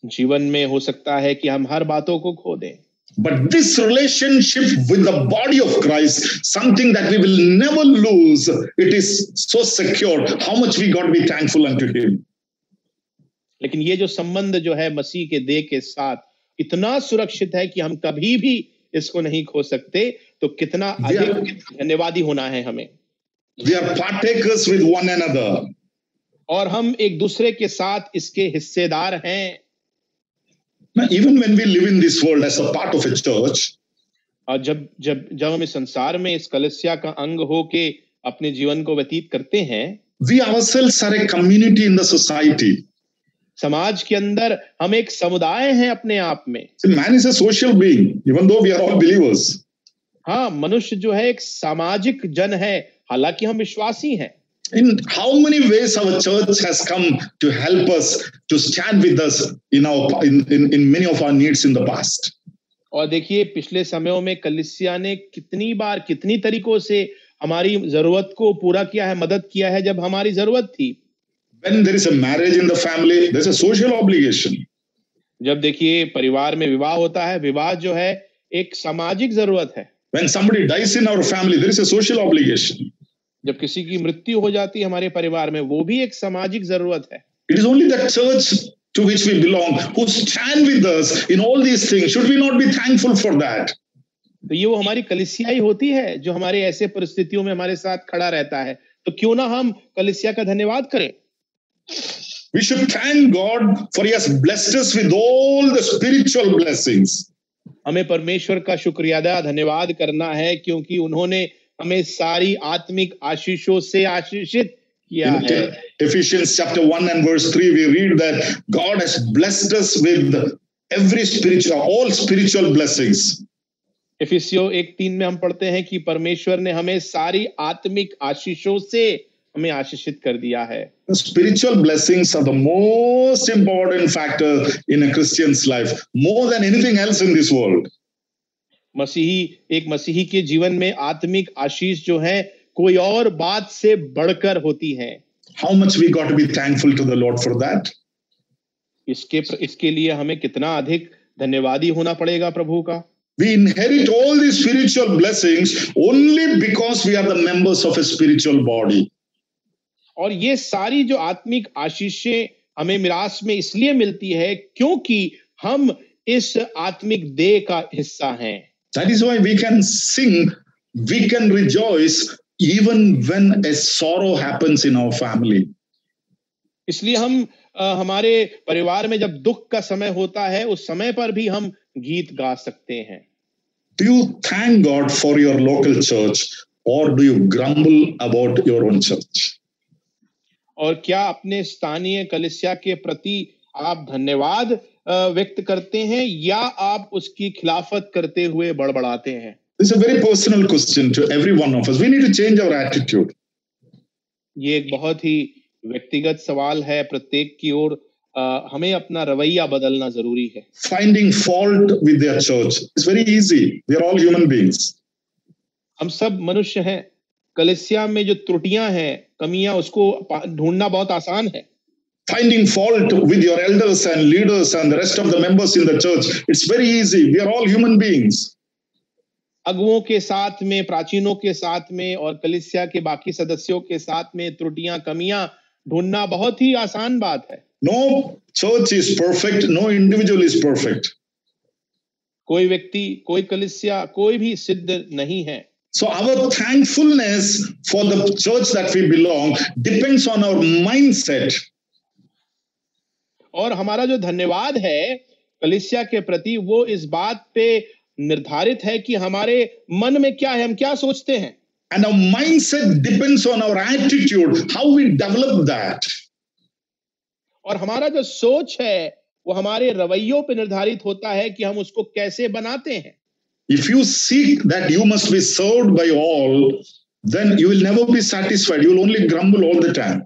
जीवन में हो सकता है कि हम हर बातों को खो दें। But this relationship with the body of Christ, something that we will never lose, it is so secure. How much we got to be thankful unto Him. लेकिन ये जो संबंध जो है मसीह के देह के साथ इतना सुरक्षित है कि हम कभी भी इसको नहीं खो सकते। तो कितना अधिक धन्यवादी होना है हमें। We are partakers with one another. और हम एक दूसरे के साथ इसके हिस्सेदार हैं। Now, even when we live in this world as a part of a church, और जब हम इस संसार में इस कलीसिया का अंग होके अपने जीवन को व्यतीत करते हैं, we ourselves are a community in the society. समाज के अंदर हम एक समुदाय हैं अपने आप में। See, man is a social being, even though we are all believers. हाँ, मनुष्य जो है एक सामाजिक जन है, हालांकि हम विश्वासी हैं। In how many ways our church has come to help us to stand with us in many of our needs in the past. और देखिए पिछले समयों में कलीसिया ने कितनी बार कितनी तरीकों से हमारी जरूरत को पूरा किया है, मदद किया है जब हमारी जरूरत थी। When there is a marriage in the family, there is a social obligation. जब देखिए परिवार में विवाह होता है, विवाह जो है एक सामाजिक जरूरत है। When somebody dies in our family, there is a social obligation. जब किसी की मृत्यु हो जाती है हमारे परिवार में, वो भी एक सामाजिक जरूरत है। It is only the church to which we belong who stand with us in all these things. Should we not be thankful for that? तो ये वो हमारी कलीसिया ही होती है जो हमारे ऐसे परिस्थितियों में हमारे साथ खड़ा रहता है। तो क्यों ना हम कलीसिया का धन्यवाद करें। We should thank God for He has blessed us with all the spiritual blessings. हमें परमेश्वर का शुक्रिया अदा धन्यवाद करना है क्योंकि उन्होंने हमें सारी आत्मिक आशीषों से आशीषित किया है। Ephesians chapter 1 and verse 3, we read that God has blessed us with all spiritual blessings. इफिसियों 1:3 में हम पढ़ते हैं कि परमेश्वर ने हमें सारी आत्मिक आशीषों से हमें आशीषित कर दिया है। Spiritual blessings are the most important factor in a Christian's life, more than anything else in this world. एक मसीही के जीवन में आत्मिक आशीष जो है कोई और बात से बढ़कर होती है। How much we got to be thankful to the Lord for that? इसके लिए हमें कितना अधिक धन्यवादी होना पड़ेगा प्रभु का। We inherit all these spiritual blessings only because we are the members of a spiritual body. और ये सारी जो आत्मिक आशीषें हमें मिरास में इसलिए मिलती है क्योंकि हम इस आत्मिक देह का हिस्सा हैं। That is why we can sing, we can rejoice even when a sorrow happens in our family. इसलिए हम हमारे परिवार में जब दुख का समय होता है उस समय पर भी हम गीत गा सकते हैं। Do you thank God for your local church or do you grumble about your own church? और क्या अपने स्थानीय कलीसिया के प्रति आप धन्यवाद व्यक्त करते हैं या आप उसकी खिलाफत करते हुए बड़बड़ाते हैं? This is a very personal question to every one of us. We need to change our attitude. ये एक बहुत ही व्यक्तिगत सवाल है प्रत्येक की ओर। हमें अपना रवैया बदलना जरूरी है। Finding fault with their church is very easy. We are all human beings. हम सब मनुष्य हैं। कलीसिया में जो त्रुटियां हैं, कमियां, उसको ढूंढना बहुत आसान है। Finding fault with your elders and leaders and the rest of the members in the church, it's very easy. We are all human beings. अगुओं के साथ में, प्राचीनों के साथ में और कलीसिया के बाकी सदस्यों के साथ में त्रुटियां, कमियां ढूंढना बहुत ही आसान बात है। No church is perfect. No individual is perfect. कोई व्यक्ति, कोई कलीसिया, कोई भी सिद्ध नहीं है। So our thankfulness for the church that we belong depends on our mindset. और हमारा जो धन्यवाद है कलीसिया के प्रति वो इस बात पे निर्धारित है कि हमारे मन में क्या है, हम क्या सोचते हैं। And our mindset depends on our attitude, how we develop that. और हमारा जो सोच है वो हमारे रवैयों पे निर्धारित होता है कि हम उसको कैसे बनाते हैं। If you seek that you must be served by all, then you will never be satisfied. You will only grumble all the time.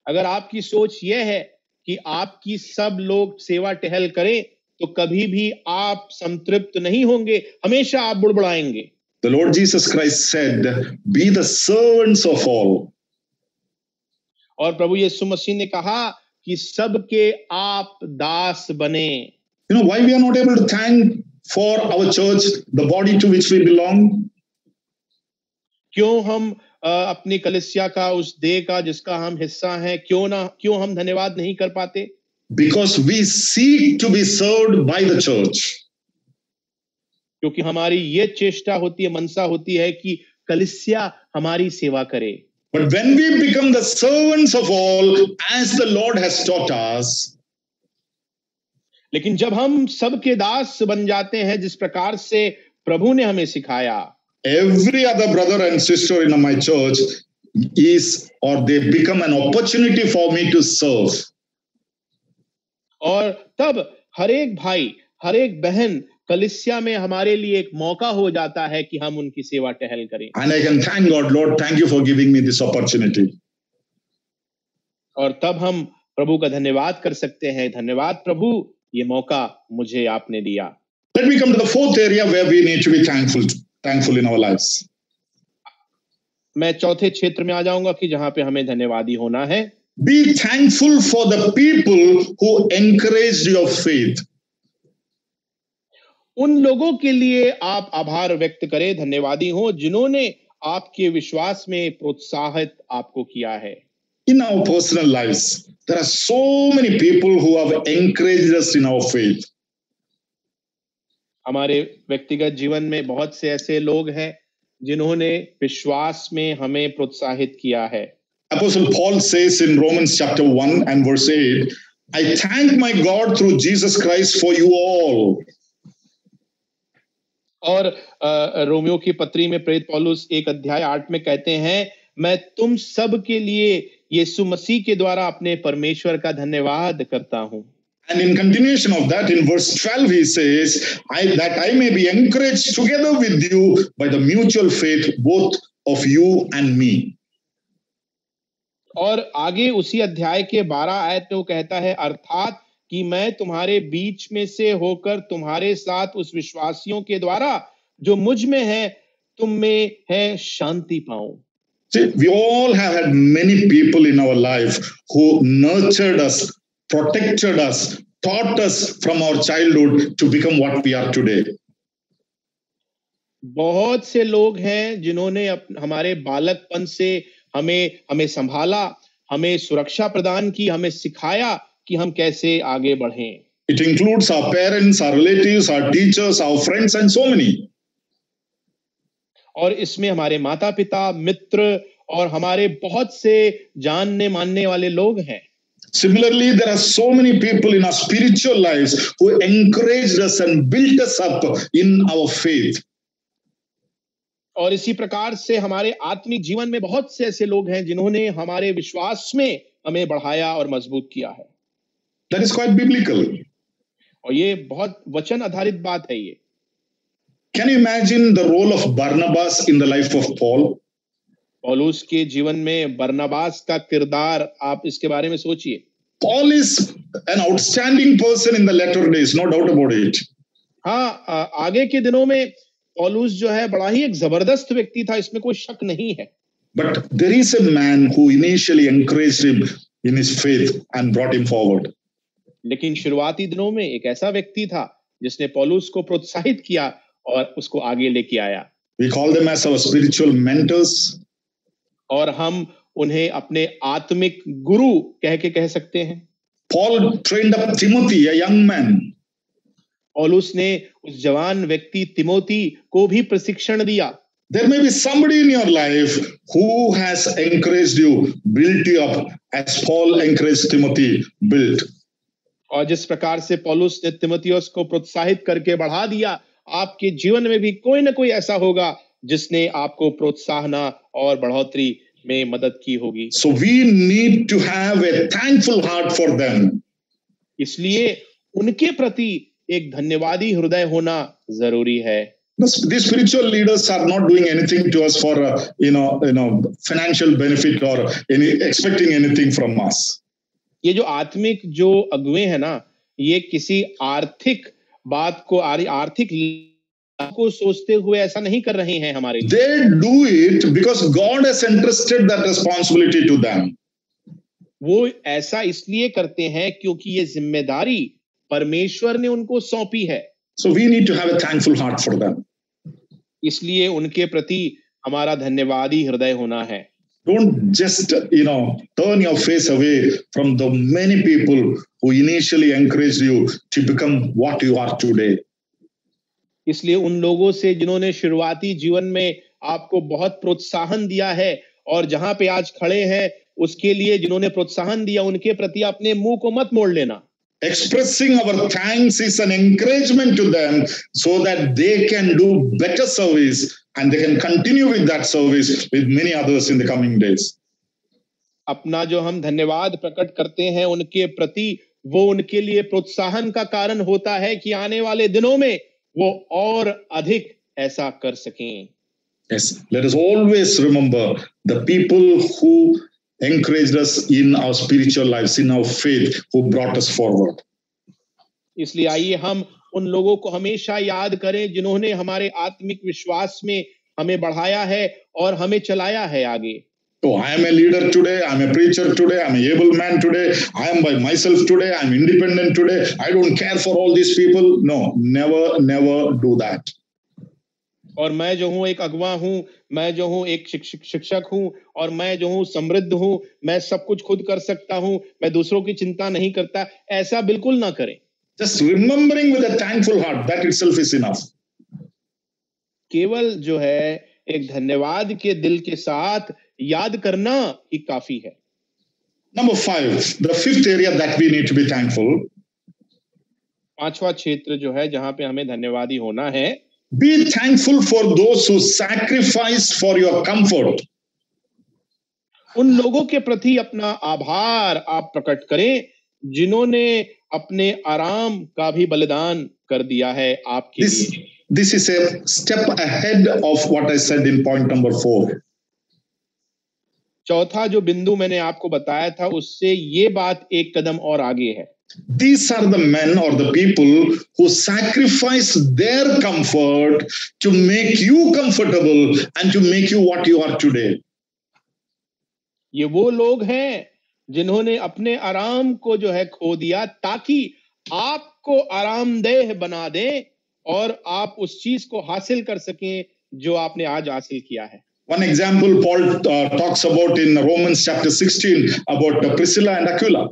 अगर आपकी सोच यह है कि आपकी सब लोग सेवा टहल करें तो कभी भी आप संतृप्त नहीं होंगे, हमेशा आप बुड़बुड़ाएंगे। The Lord Jesus Christ said, "Be the servants of all." और प्रभु यीशु मसीह ने कहा कि सबके आप दास बने। You know why we are not able to thank for our church, the body to which we belong? क्यों हम अपनी कलीसिया का, उस देह का जिसका हम हिस्सा हैं, क्यों हम धन्यवाद नहीं कर पाते? Because we seek to be served by the church. क्योंकि हमारी ये चेष्टा होती है, मनसा होती है कि कलीसिया हमारी सेवा करे। But when we become the servants of all, as the Lord has taught us, लेकिन जब हम सबके दास बन जाते हैं जिस प्रकार से प्रभु ने हमें सिखाया, every other brother and sister in my church is, or they become an opportunity for me to serve. और तब हर एक भाई, हर एक बहन कलीसिया में हमारे लिए एक मौका हो जाता है कि हम उनकी सेवा टहल करें। And I can thank God, Lord, thank you for giving me this opportunity. और तब हम प्रभु का धन्यवाद कर सकते हैं, धन्यवाद प्रभु, ये मौका मुझे आपने दिया। Let me come to the fourth area where we need to be thankful in our lives. मैं चौथे क्षेत्र में आ जाऊंगा कि जहां पे हमें धन्यवादी होना है। Be thankful for the people who encouraged your faith. उन लोगों के लिए आप आभार व्यक्त करें, धन्यवादी हो जिन्होंने आपके विश्वास में प्रोत्साहित आपको किया है। In our personal lives, there are so many people who have encouraged us in our faith. हमारे व्यक्तिगत जीवन में बहुत से ऐसे लोग हैं जिन्होंने विश्वास में हमें प्रोत्साहित किया है। Apostle Paul says in Romans chapter 1 and verse 8, I thank my God through Jesus Christ for you all. और रोमियो की पत्री में प्रेरित पौलुस 1:8 में कहते हैं, मैं तुम सब के लिए यीशु मसीह के द्वारा अपने परमेश्वर का धन्यवाद करता हूं। And in continuation of that, in verse 12, he says, that I may be encouraged together with you by the mutual faith both of you and me. और आगे उसी अध्याय के 12 आयत में वो कहता है, अर्थात कि मैं तुम्हारे बीच में से होकर तुम्हारे साथ उस विश्वासियों के द्वारा जो मुझ में है तुम में है शांति पाऊं। See, we all have had many people in our life who nurtured us protected us, taught us from our childhood to become what we are today. बहुत से लोग हैं जिन्होंने हमारे बालकपन से हमें संभाला, हमें सुरक्षा प्रदान की, हमें सिखाया कि हम कैसे आगे बढ़ें। It includes our parents, our relatives, our teachers, our friends, and so many. और इसमें हमारे माता पिता, मित्र और हमारे बहुत से जानने मानने वाले लोग हैं। Similarly, there are so many people in our spiritual lives who encouraged us and built us up in our faith. और इसी प्रकार से हमारे आत्मिक जीवन में बहुत से ऐसे लोग हैं जिन्होंने हमारे विश्वास में हमें बढ़ाया और मजबूत किया है। That is quite biblical. और ये बहुत वचन आधारित बात है ये। Can you imagine the role of Barnabas in the life of Paul? पौलुस के जीवन में बरनबास का किरदार, आप इसके बारे में सोचिए। Paul is an outstanding person in the latter days, no doubt about it. हाँ, आगे के दिनों में पौलुस जो है बड़ा ही एक जबरदस्त व्यक्ति था, इसमें कोई शक नहीं है। But there is a man who initially encouraged him in his faith and brought him forward. लेकिन शुरुआती दिनों में एक ऐसा व्यक्ति था जिसने पौलुस को प्रोत्साहित किया और उसको आगे लेके आया। We call them as our spiritual mentors. और हम उन्हें अपने आत्मिक गुरु कह सकते हैं। Paul trained up Timothy, a young man. पौलुस ने उस जवान व्यक्ति तिमोथी को भी प्रशिक्षण दिया। There may be somebody in your life who has encouraged you, built you up, as Paul encouraged Timothy, built. और जिस प्रकार से पौलुस ने तिमोथियुस को प्रोत्साहित करके बढ़ा दिया, आपके जीवन में भी कोई ना कोई ऐसा होगा जिसने आपको प्रोत्साहन और बढ़ोतरी में मदद की होगी। So we need to have a thankful heart for them. इसलिए उनके प्रति एक धन्यवादी हृदय होना जरूरी है। These spiritual leaders are not doing anything to us for financial benefit or expecting anything from us. ये जो आत्मिक जो अगुवे हैं ना, ये किसी आर्थिक बात को आर्थिक को सोचते हुए ऐसा नहीं कर रहे हैं हमारे लिए। They do it because God has entrusted that responsibility to them. वो ऐसा इसलिए करते हैं क्योंकि ये जिम्मेदारी परमेश्वर ने उनको सौंपी है। So we need to have a thankful heart for them. इसलिए उनके प्रति हमारा धन्यवादी हृदय होना है। Don't just, turn your face away from the many people who initially encouraged you to become what you are today. इसलिए उन लोगों से जिन्होंने शुरुआती जीवन में आपको बहुत प्रोत्साहन दिया है और जहां पे आज खड़े हैं उसके लिए जिन्होंने प्रोत्साहन दिया, उनके प्रति अपने मुंह को मत मोड़ लेना। Expressing our thanks is an encouragement to them so that they can do better service and they can continue with that service with many others in the coming days. अपना जो हम धन्यवाद प्रकट करते हैं उनके प्रति, वो उनके लिए प्रोत्साहन का कारण होता है कि आने वाले दिनों में वो और अधिक ऐसा कर सकें। Yes, let us always remember the people who encouraged us in our spiritual lives, in our faith, who brought us forward. इसलिए आइए हम उन लोगों को हमेशा याद करें जिन्होंने हमारे आत्मिक विश्वास में हमें बढ़ाया है और हमें चलाया है आगे। So I am a leader today, I am a preacher today, I am an able man today, I am by myself today, I am independent today, I don't care for all these people. No, never do that. और मैं जो हूं एक अगवा हूं, मैं जो हूं एक शिक्षक हूं और मैं जो हूं समृद्ध हूं, मैं सब कुछ खुद कर सकता हूं, मैं दूसरों की चिंता नहीं करता, ऐसा बिल्कुल ना करें। Just remembering with a thankful heart, that itself is enough. केवल जो है एक धन्यवाद के दिल के साथ याद करना ही काफी है। Number 5, the fifth area that we need to be thankful. पांचवा क्षेत्र जो है जहां पे हमें धन्यवादी होना है, be thankful for those who sacrificed for your comfort. उन लोगों के प्रति अपना आभार आप प्रकट करें जिन्होंने अपने आराम का भी बलिदान कर दिया है आपके लिए। This is a step ahead of what I said in point number 4. चौथा जो बिंदु मैंने आपको बताया था उससे ये बात एक कदम और आगे है। These are the men or the people who sacrifice their comfort to make you comfortable and to make you what you are today. ये वो लोग हैं जिन्होंने अपने आराम को जो है खो दिया ताकि आपको आरामदेह बना दें और आप उस चीज को हासिल कर सकें जो आपने आज हासिल किया है। One example Paul talks about in Romans chapter 16 about Priscilla and Aquila.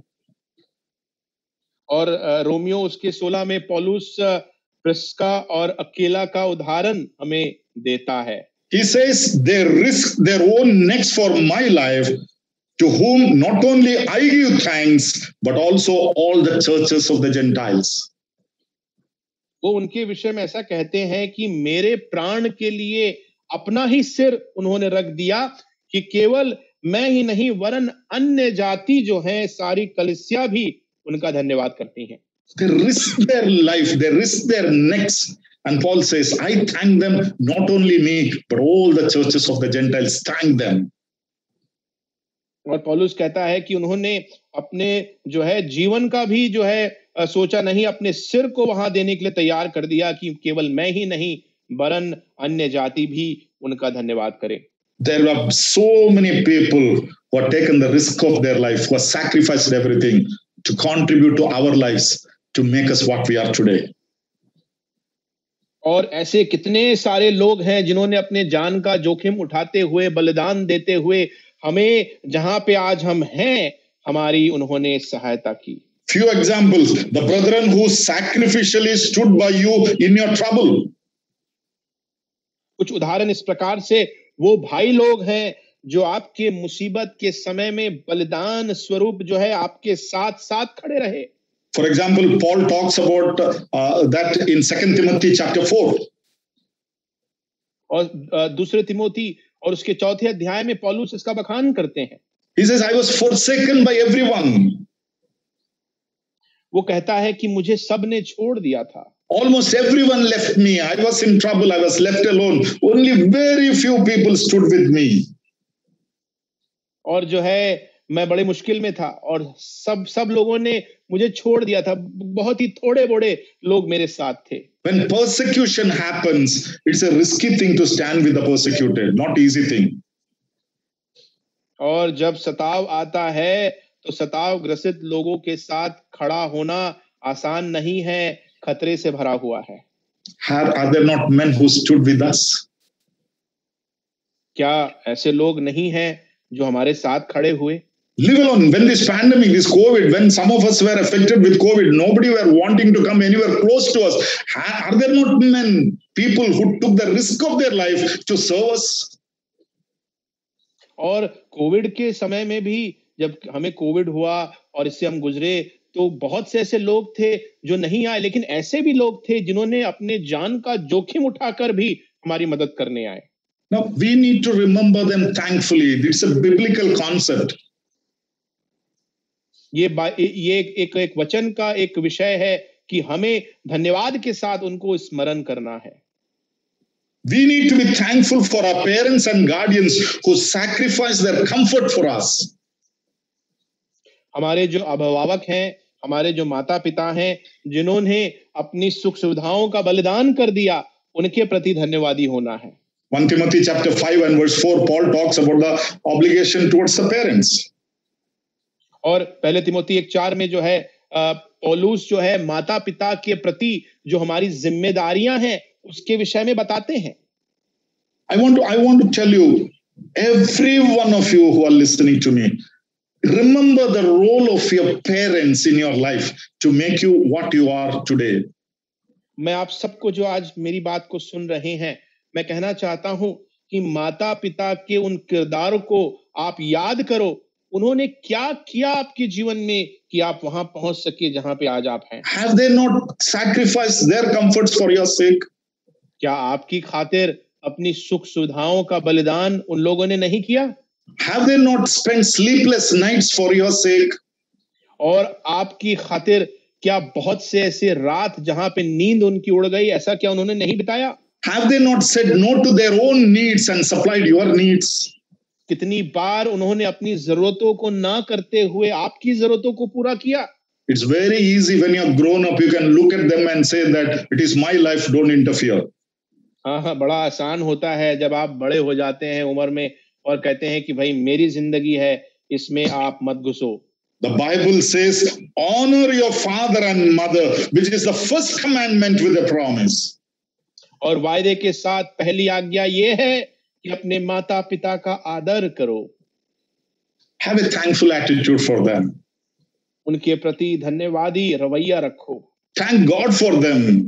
और रोमियो उसके 16 में पौलुस प्रिस्का और अकेला का उदाहरण हमें देता है। He says they risk their own necks for my life, to whom not only I give thanks, but also all the churches of the Gentiles. वो उनके विषय में ऐसा कहते हैं कि मेरे प्राण के लिए अपना ही सिर उन्होंने रख दिया कि केवल मैं ही नहीं वरन अन्य जाति जो हैं सारी कलीसिया भी उनका धन्यवाद करती हैं। They risk their life, they risk their necks. And Paul says, I thank them, not only me, but all the churches of the Gentiles thank them. और पौलुस कहता है कि उन्होंने अपने जो है जीवन का भी जो है सोचा नहीं, अपने सिर को वहां देने के लिए तैयार कर दिया कि केवल मैं ही नहीं वरन अन्य जाति भी उनका धन्यवाद करें। There are so many people who have taken the risk of their life, who have sacrificed everything to contribute to our lives, to make us what we are today. और ऐसे कितने सारे लोग हैं जिन्होंने अपने जान का जोखिम उठाते हुए, बलिदान देते हुए हमें जहां पे आज हम हैं, हमारी उन्होंने सहायता की। Few examples: the brethren who sacrificially stood by you in your trouble. कुछ उदाहरण इस प्रकार से वो भाई लोग हैं जो आपके मुसीबत के समय में बलिदान स्वरूप जो है आपके साथ साथ खड़े रहे। For example, Paul talks about that in 2 Timothy chapter 4. और दूसरे तिमोथी और उसके चौथे अध्याय में पौलुस इसका बखान करते हैं। He says, I was forsaken by everyone. वो कहता है कि मुझे सब ने छोड़ दिया था। Almost everyone left me. I was in trouble. I was left alone. Only very few people stood with me. और जो है मैं बड़े मुश्किल में था और सब लोगों ने मुझे छोड़ दिया था। बहुत ही थोड़े बोड़े लोग मेरे साथ थे। When persecution happens, it's a risky thing to stand with the persecuted, not easy thing. और जब सताव आता है तो सताव ग्रसित लोगों के साथ खड़ा होना आसान नहीं है, खतरे से भरा हुआ है। Are there not men who stood with us? क्या ऐसे लोग नहीं हैं जो हमारे साथ खड़े हुए? Live alone. When this pandemic, this COVID, when some of us were affected with COVID, nobody were wanting to come anywhere close to us. Are there not men, people who took the risk of their life to serve us? और कोविड के समय में भी जब हमें कोविड हुआ और इससे हम गुजरे तो बहुत से ऐसे लोग थे जो नहीं आए, लेकिन ऐसे भी लोग थे जिन्होंने अपने जान का जोखिम उठाकर भी हमारी मदद करने आए। Now we need to remember them thankfully. It's a biblical concept. ये एक वचन का एक विषय है कि हमें धन्यवाद के साथ उनको स्मरण करना है। We need to be thankful for our parents and guardians who sacrificed their comfort for us. हमारे जो अभिभावक हैं, हमारे जो माता पिता हैं, जिन्होंने अपनी सुख सुविधाओं का बलिदान कर दिया, उनके प्रति धन्यवादी होना है। 1 Timothy chapter 5 and verse 4, Paul talks about the obligation towards the parents. और पहले तिमोथी 1:4 में जो है पौलुस जो है माता पिता के प्रति जो हमारी जिम्मेदारियां हैं उसके विषय में बताते हैं। I want to tell you, every one of you who are listening to me, remember the role of your parents in your life to make you what you are today. मैं आप सबको जो आज मेरी बात को सुन रहे हैं, मैं कहना चाहता हूं कि माता पिता के उन किरदारों को आप याद करो। उन्होंने क्या किया आपके जीवन में कि आप वहां पहुंच सके जहां पे आज आप हैं। Have they not sacrificed their comforts for your sake? क्या आपकी खातिर अपनी सुख सुविधाओं का बलिदान उन लोगों ने नहीं किया? Have they not spent sleepless nights for your sake? और आपकी खातिर क्या बहुत से ऐसे रात जहां पे नींद उनकी उड़ गई, ऐसा क्या उन्होंने नहीं बिताया? Have they not said no to their own needs and supplied your needs? कितनी बार उन्होंने अपनी जरूरतों को ना करते हुए आपकी जरूरतों को पूरा किया? It's very easy when you're grown up, you can look at them and say that it is my life, don't interfere. हाँ, बड़ा आसान होता है जब आप बड़े हो जाते हैं उम्र में और कहते हैं कि भाई मेरी जिंदगी है, इसमें आप मत घुसो। The Bible says, honor your father and mother, which is the first commandment with a promise. और वायदे के साथ पहली आज्ञा ये है कि अपने माता पिता का आदर करो। Have a thankful attitude for them. उनके प्रति धन्यवादी रवैया रखो। Thank God for them.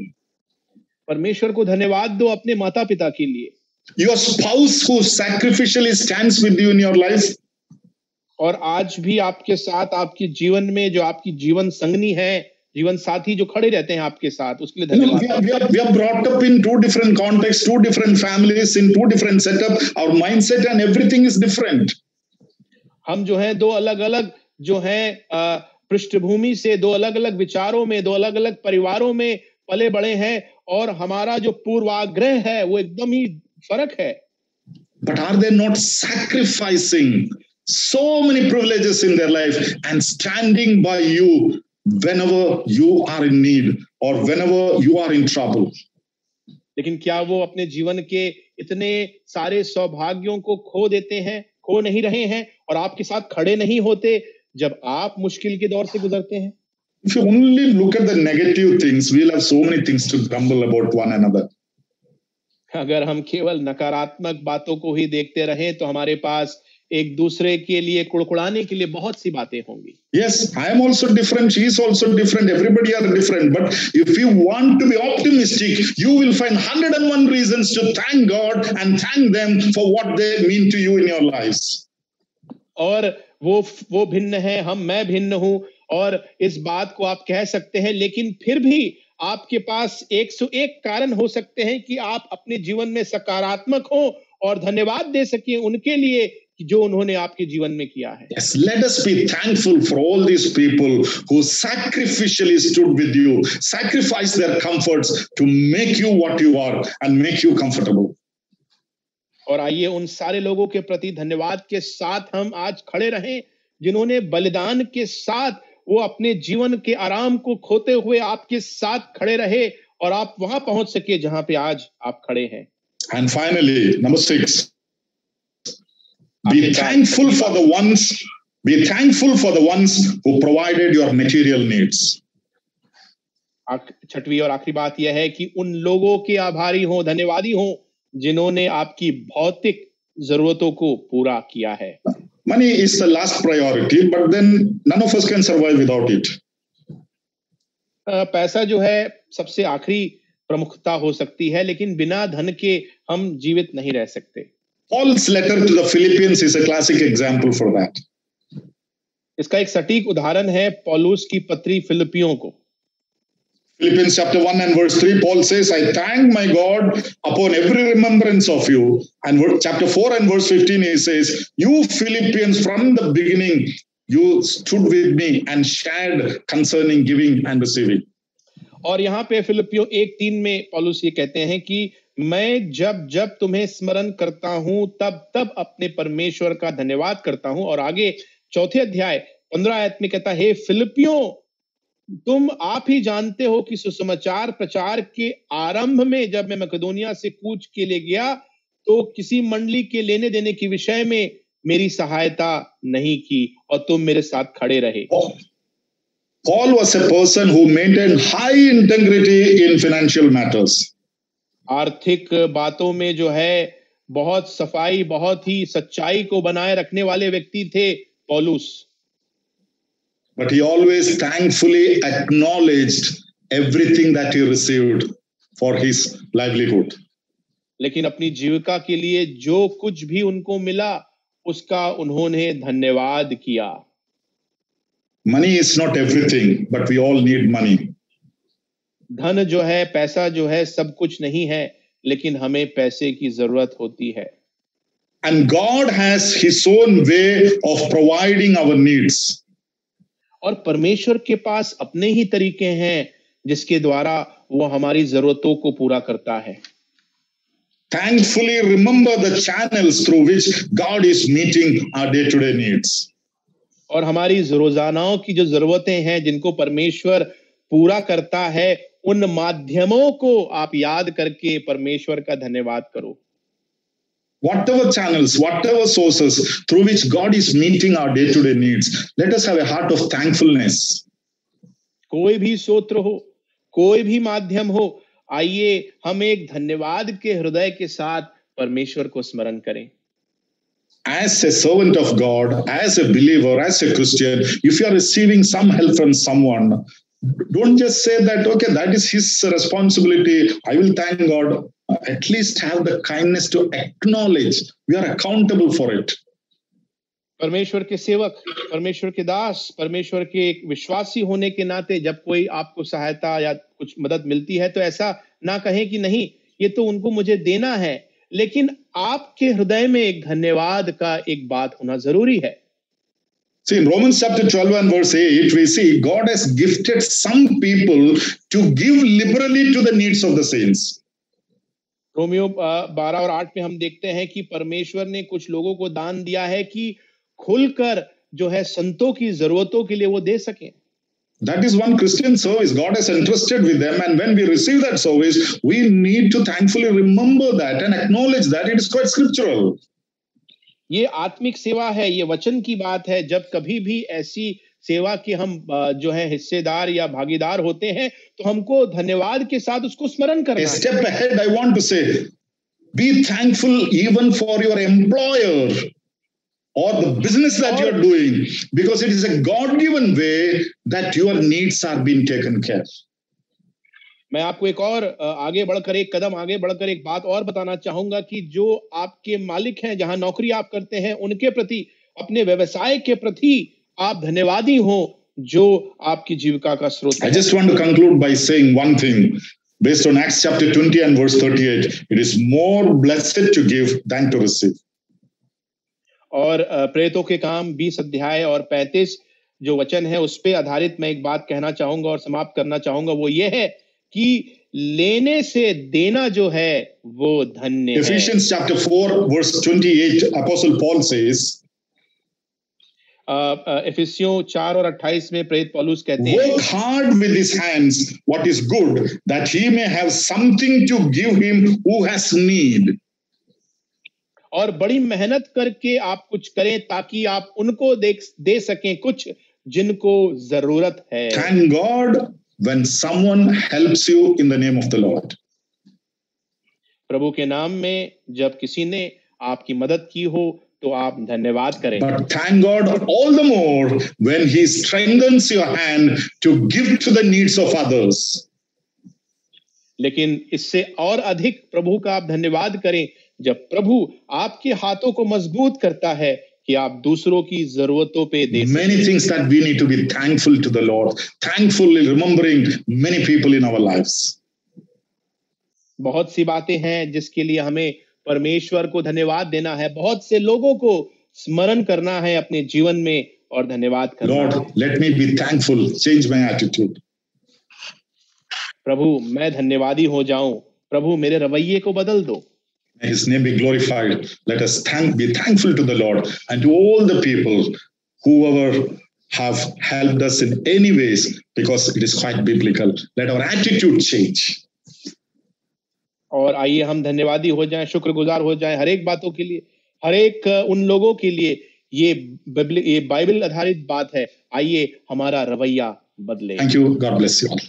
परमेश्वर को धन्यवाद दो अपने माता पिता के लिए। Your spouse who sacrificially stands with you in your life. और आज भी आपके साथ आपके जीवन में जो आपकी जीवन संगनी है, जीवन साथी जो खड़े रहते हैं आपके साथ, उसके लिए धन्यवाद। We are brought up in two different contexts, two different families, in two different setup. Our mindset and everything is different. हम जो है दो अलग अलग जो है पृष्ठभूमि से, दो अलग अलग विचारों में, दो अलग अलग परिवारों में पले बड़े हैं, और हमारा जो पूर्वाग्रह है वो एकदम ही फर्क है। But are they not sacrificing so many privileges in their life and standing by you whenever you are in need or whenever you are in trouble? लेकिन क्या वो अपने जीवन के इतने सारे सौभाग्यों को खो देते हैं, खो नहीं रहे हैं, और आपके साथ खड़े नहीं होते जब आप मुश्किल के दौर से गुजरते हैं? If you only look at the negative things, we'll have so many things to grumble about one another. अगर हम केवल नकारात्मक बातों को ही देखते रहें तो हमारे पास एक दूसरे के लिए कुड़कुड़ाने के लिए बहुत सी बातें होंगी। Yes, I am also different. She is also different. Everybody are different. But if you want to be optimistic, you will find 101 reasons to thank God and thank them for what they mean to you in your lives. और वो भिन्न है, मैं भिन्न हूं, और इस बात को आप कह सकते हैं, लेकिन फिर भी आपके पास 101 कारण हो सकते हैं कि आप अपने जीवन में सकारात्मक हो और धन्यवाद दे सकें उनके लिए जो उन्होंने आपके जीवन में किया है। Yes, let us be thankful for all these people who sacrificially stood with you, sacrificed their comforts to make you what you are and make you comfortable. और आइए उन सारे लोगों के प्रति धन्यवाद के साथ हम आज खड़े रहें जिन्होंने बलिदान के साथ वो अपने जीवन के आराम को खोते हुए आपके साथ खड़े रहे और आप वहां पहुंच सके जहां पे आज आप खड़े हैं। And finally, number 6, be thankful for the ones who provided your material needs. छठवीं और आखिरी बात यह है कि उन लोगों के आभारी हो, धन्यवादी हो जिन्होंने आपकी भौतिक जरूरतों को पूरा किया है। Money is the last priority, but then none of us can survive without it. पैसा जो है सबसे आखिरी प्रमुखता हो सकती है, लेकिन बिना धन के हम जीवित नहीं रह सकते। Paul's letter to the Philippians is a classic example for that. इसका एक सटीक उदाहरण है पौलुस की पत्री फिलिपियों को। Philippians chapter 1 and verse 3, Paul says, I thank my God upon every remembrance of you. And chapter 4 and verse 15, he says, you Philippians, from the beginning, you stood with me and shared concerning giving and receiving. और यहाँ पे फिलिपियों 1:3 में पौलुस ये कहते हैं कि मैं जब जब तुम्हें स्मरण करता हूं तब तब अपने परमेश्वर का धन्यवाद करता हूं। और आगे 4 अध्याय 15 आयत में कहता है, फिलिपियों, तुम आप ही जानते हो कि सुसमाचार प्रचार के आरंभ में जब मैं मकेदोनिया से कूच के लिए गया तो किसी मंडली के लेने देने के विषय में मेरी सहायता नहीं की और तुम मेरे साथ खड़े रहे। Paul was a person who maintained high integrity in financial matters. आर्थिक बातों में जो है बहुत सफाई, बहुत ही सच्चाई को बनाए रखने वाले व्यक्ति थे पौलुस। But he always thankfully acknowledged everything that he received for his livelihood. लेकिन अपनी जीविका के लिए जो कुछ भी उनको मिला उसका उन्होंने धन्यवाद किया। Money is not everything, but we all need money. धन जो है, पैसा जो है सब कुछ नहीं है, लेकिन हमें पैसे की जरूरत होती है। And God has his own way of providing our needs. और परमेश्वर के पास अपने ही तरीके हैं जिसके द्वारा वो हमारी जरूरतों को पूरा करता है। Thankfully remember the channels through which God is meeting our day-to-day needs. और हमारी रोजानाओं की जो जरूरतें हैं जिनको परमेश्वर पूरा करता है, उन माध्यमों को आप याद करके परमेश्वर का धन्यवाद करो। whatever channels, whatever sources through which God is meeting our day-to-day needs, let us have a heart of thankfulness. कोई भी सूत्र हो, कोई भी माध्यम हो, आइए हम एक धन्यवाद के हृदय के साथ परमेश्वर को स्मरण करें। As a servant of God, as a believer, as a Christian, if you are receiving some help from someone, don't just say that, okay, that is his responsibility, I will thank God. At least have the kindness to acknowledge we are accountable for it. परमेश्वर के सेवक, परमेश्वर के दास, परमेश्वर के एक विश्वासी होने के नाते जब कोई आपको सहायता या कुछ मदद मिलती है तो ऐसा ना कहें कि नहीं, ये तो उनको मुझे देना है, लेकिन आपके हृदय में एक धन्यवाद का एक बात होना जरूरी है। See, in Romans chapter 12 and verse 8, we see God has gifted some people to give liberally to the needs of the saints. Romeo 12 और 8 में हम देखते हैं कि परमेश्वर ने कुछ लोगों को दान दिया है कि खुलकर जो है संतों की जरूरतों के लिए वो दे सकें। That is one Christian service God has entrusted with them, and when we receive that service, we need to thankfully remember that and acknowledge that it is quite scriptural. ये आत्मिक सेवा है, ये वचन की बात है। जब कभी भी ऐसी सेवा के हम जो है हिस्सेदार या भागीदार होते हैं तो हमको धन्यवाद के साथ उसको स्मरण करना है। A step ahead, I want to say, be thankful even for your employer or the business that you are doing, because it is a God-given way that your needs are being taken care. मैं आपको एक और आगे बढ़कर एक कदम आगे बढ़कर एक बात और बताना चाहूंगा कि जो आपके मालिक हैं, जहां नौकरी आप करते हैं, उनके प्रति, अपने व्यवसाय के प्रति आप धन्यवादी हो जो आपकी जीविका का स्रोत है। I just want to conclude by saying one thing. Based on Acts chapter 20 and verse 38, it is more blessed to give than to receive. और प्रेरितों के काम 20 अध्याय और 35 जो वचन है उस पे आधारित मैं एक बात कहना चाहूंगा और समाप्त करना चाहूंगा, वो ये है कि लेने से देना जो है वो धन्य है। Ephesians chapter 4 verse 28, Apostle Paul says, इफिसियों 4 और 28 में प्रेरित पौलुस कहते हैं, work hard with his hands what is good, that he may have something to give him who has need. और बड़ी मेहनत करके आप कुछ करें ताकि आप उनको दे सकें कुछ जिनको जरूरत है। Thank God when someone helps you in the name of the Lord. प्रभु के नाम में जब किसी ने आपकी मदद की हो तो आप धन्यवाद करें। But thank God all the more when he strengthens your hand to give to the needs of others. लेकिन इससे और अधिक प्रभु का आप धन्यवाद करें जब प्रभु आपके हाथों को मजबूत करता है कि आप दूसरों की जरूरतों पे दे सकें। Many things that we need to be thankful to the Lord, thankfully remembering many people in our lives. बहुत सी बातें हैं जिसके लिए हमें परमेश्वर को धन्यवाद देना है, बहुत से लोगों को स्मरण करना है अपने जीवन में और धन्यवाद करना है। Lord, let me be thankful, change my attitude. प्रभु मैं धन्यवादी हो जाऊं, प्रभु मेरे रवैये को बदल दो। May his name be glorified. Let us be thankful to the Lord and to all the people whoever have helped us in any ways, because it is quite biblical. Let our attitude change. और आइए हम धन्यवादी हो जाएं, शुक्रगुजार हो जाएं हर एक बातों के लिए, हर एक उन लोगों के लिए। ये बाइबल आधारित बात है। आइए हमारा रवैया बदले। Thank you. God bless you all.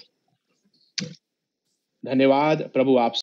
धन्यवाद। प्रभु आप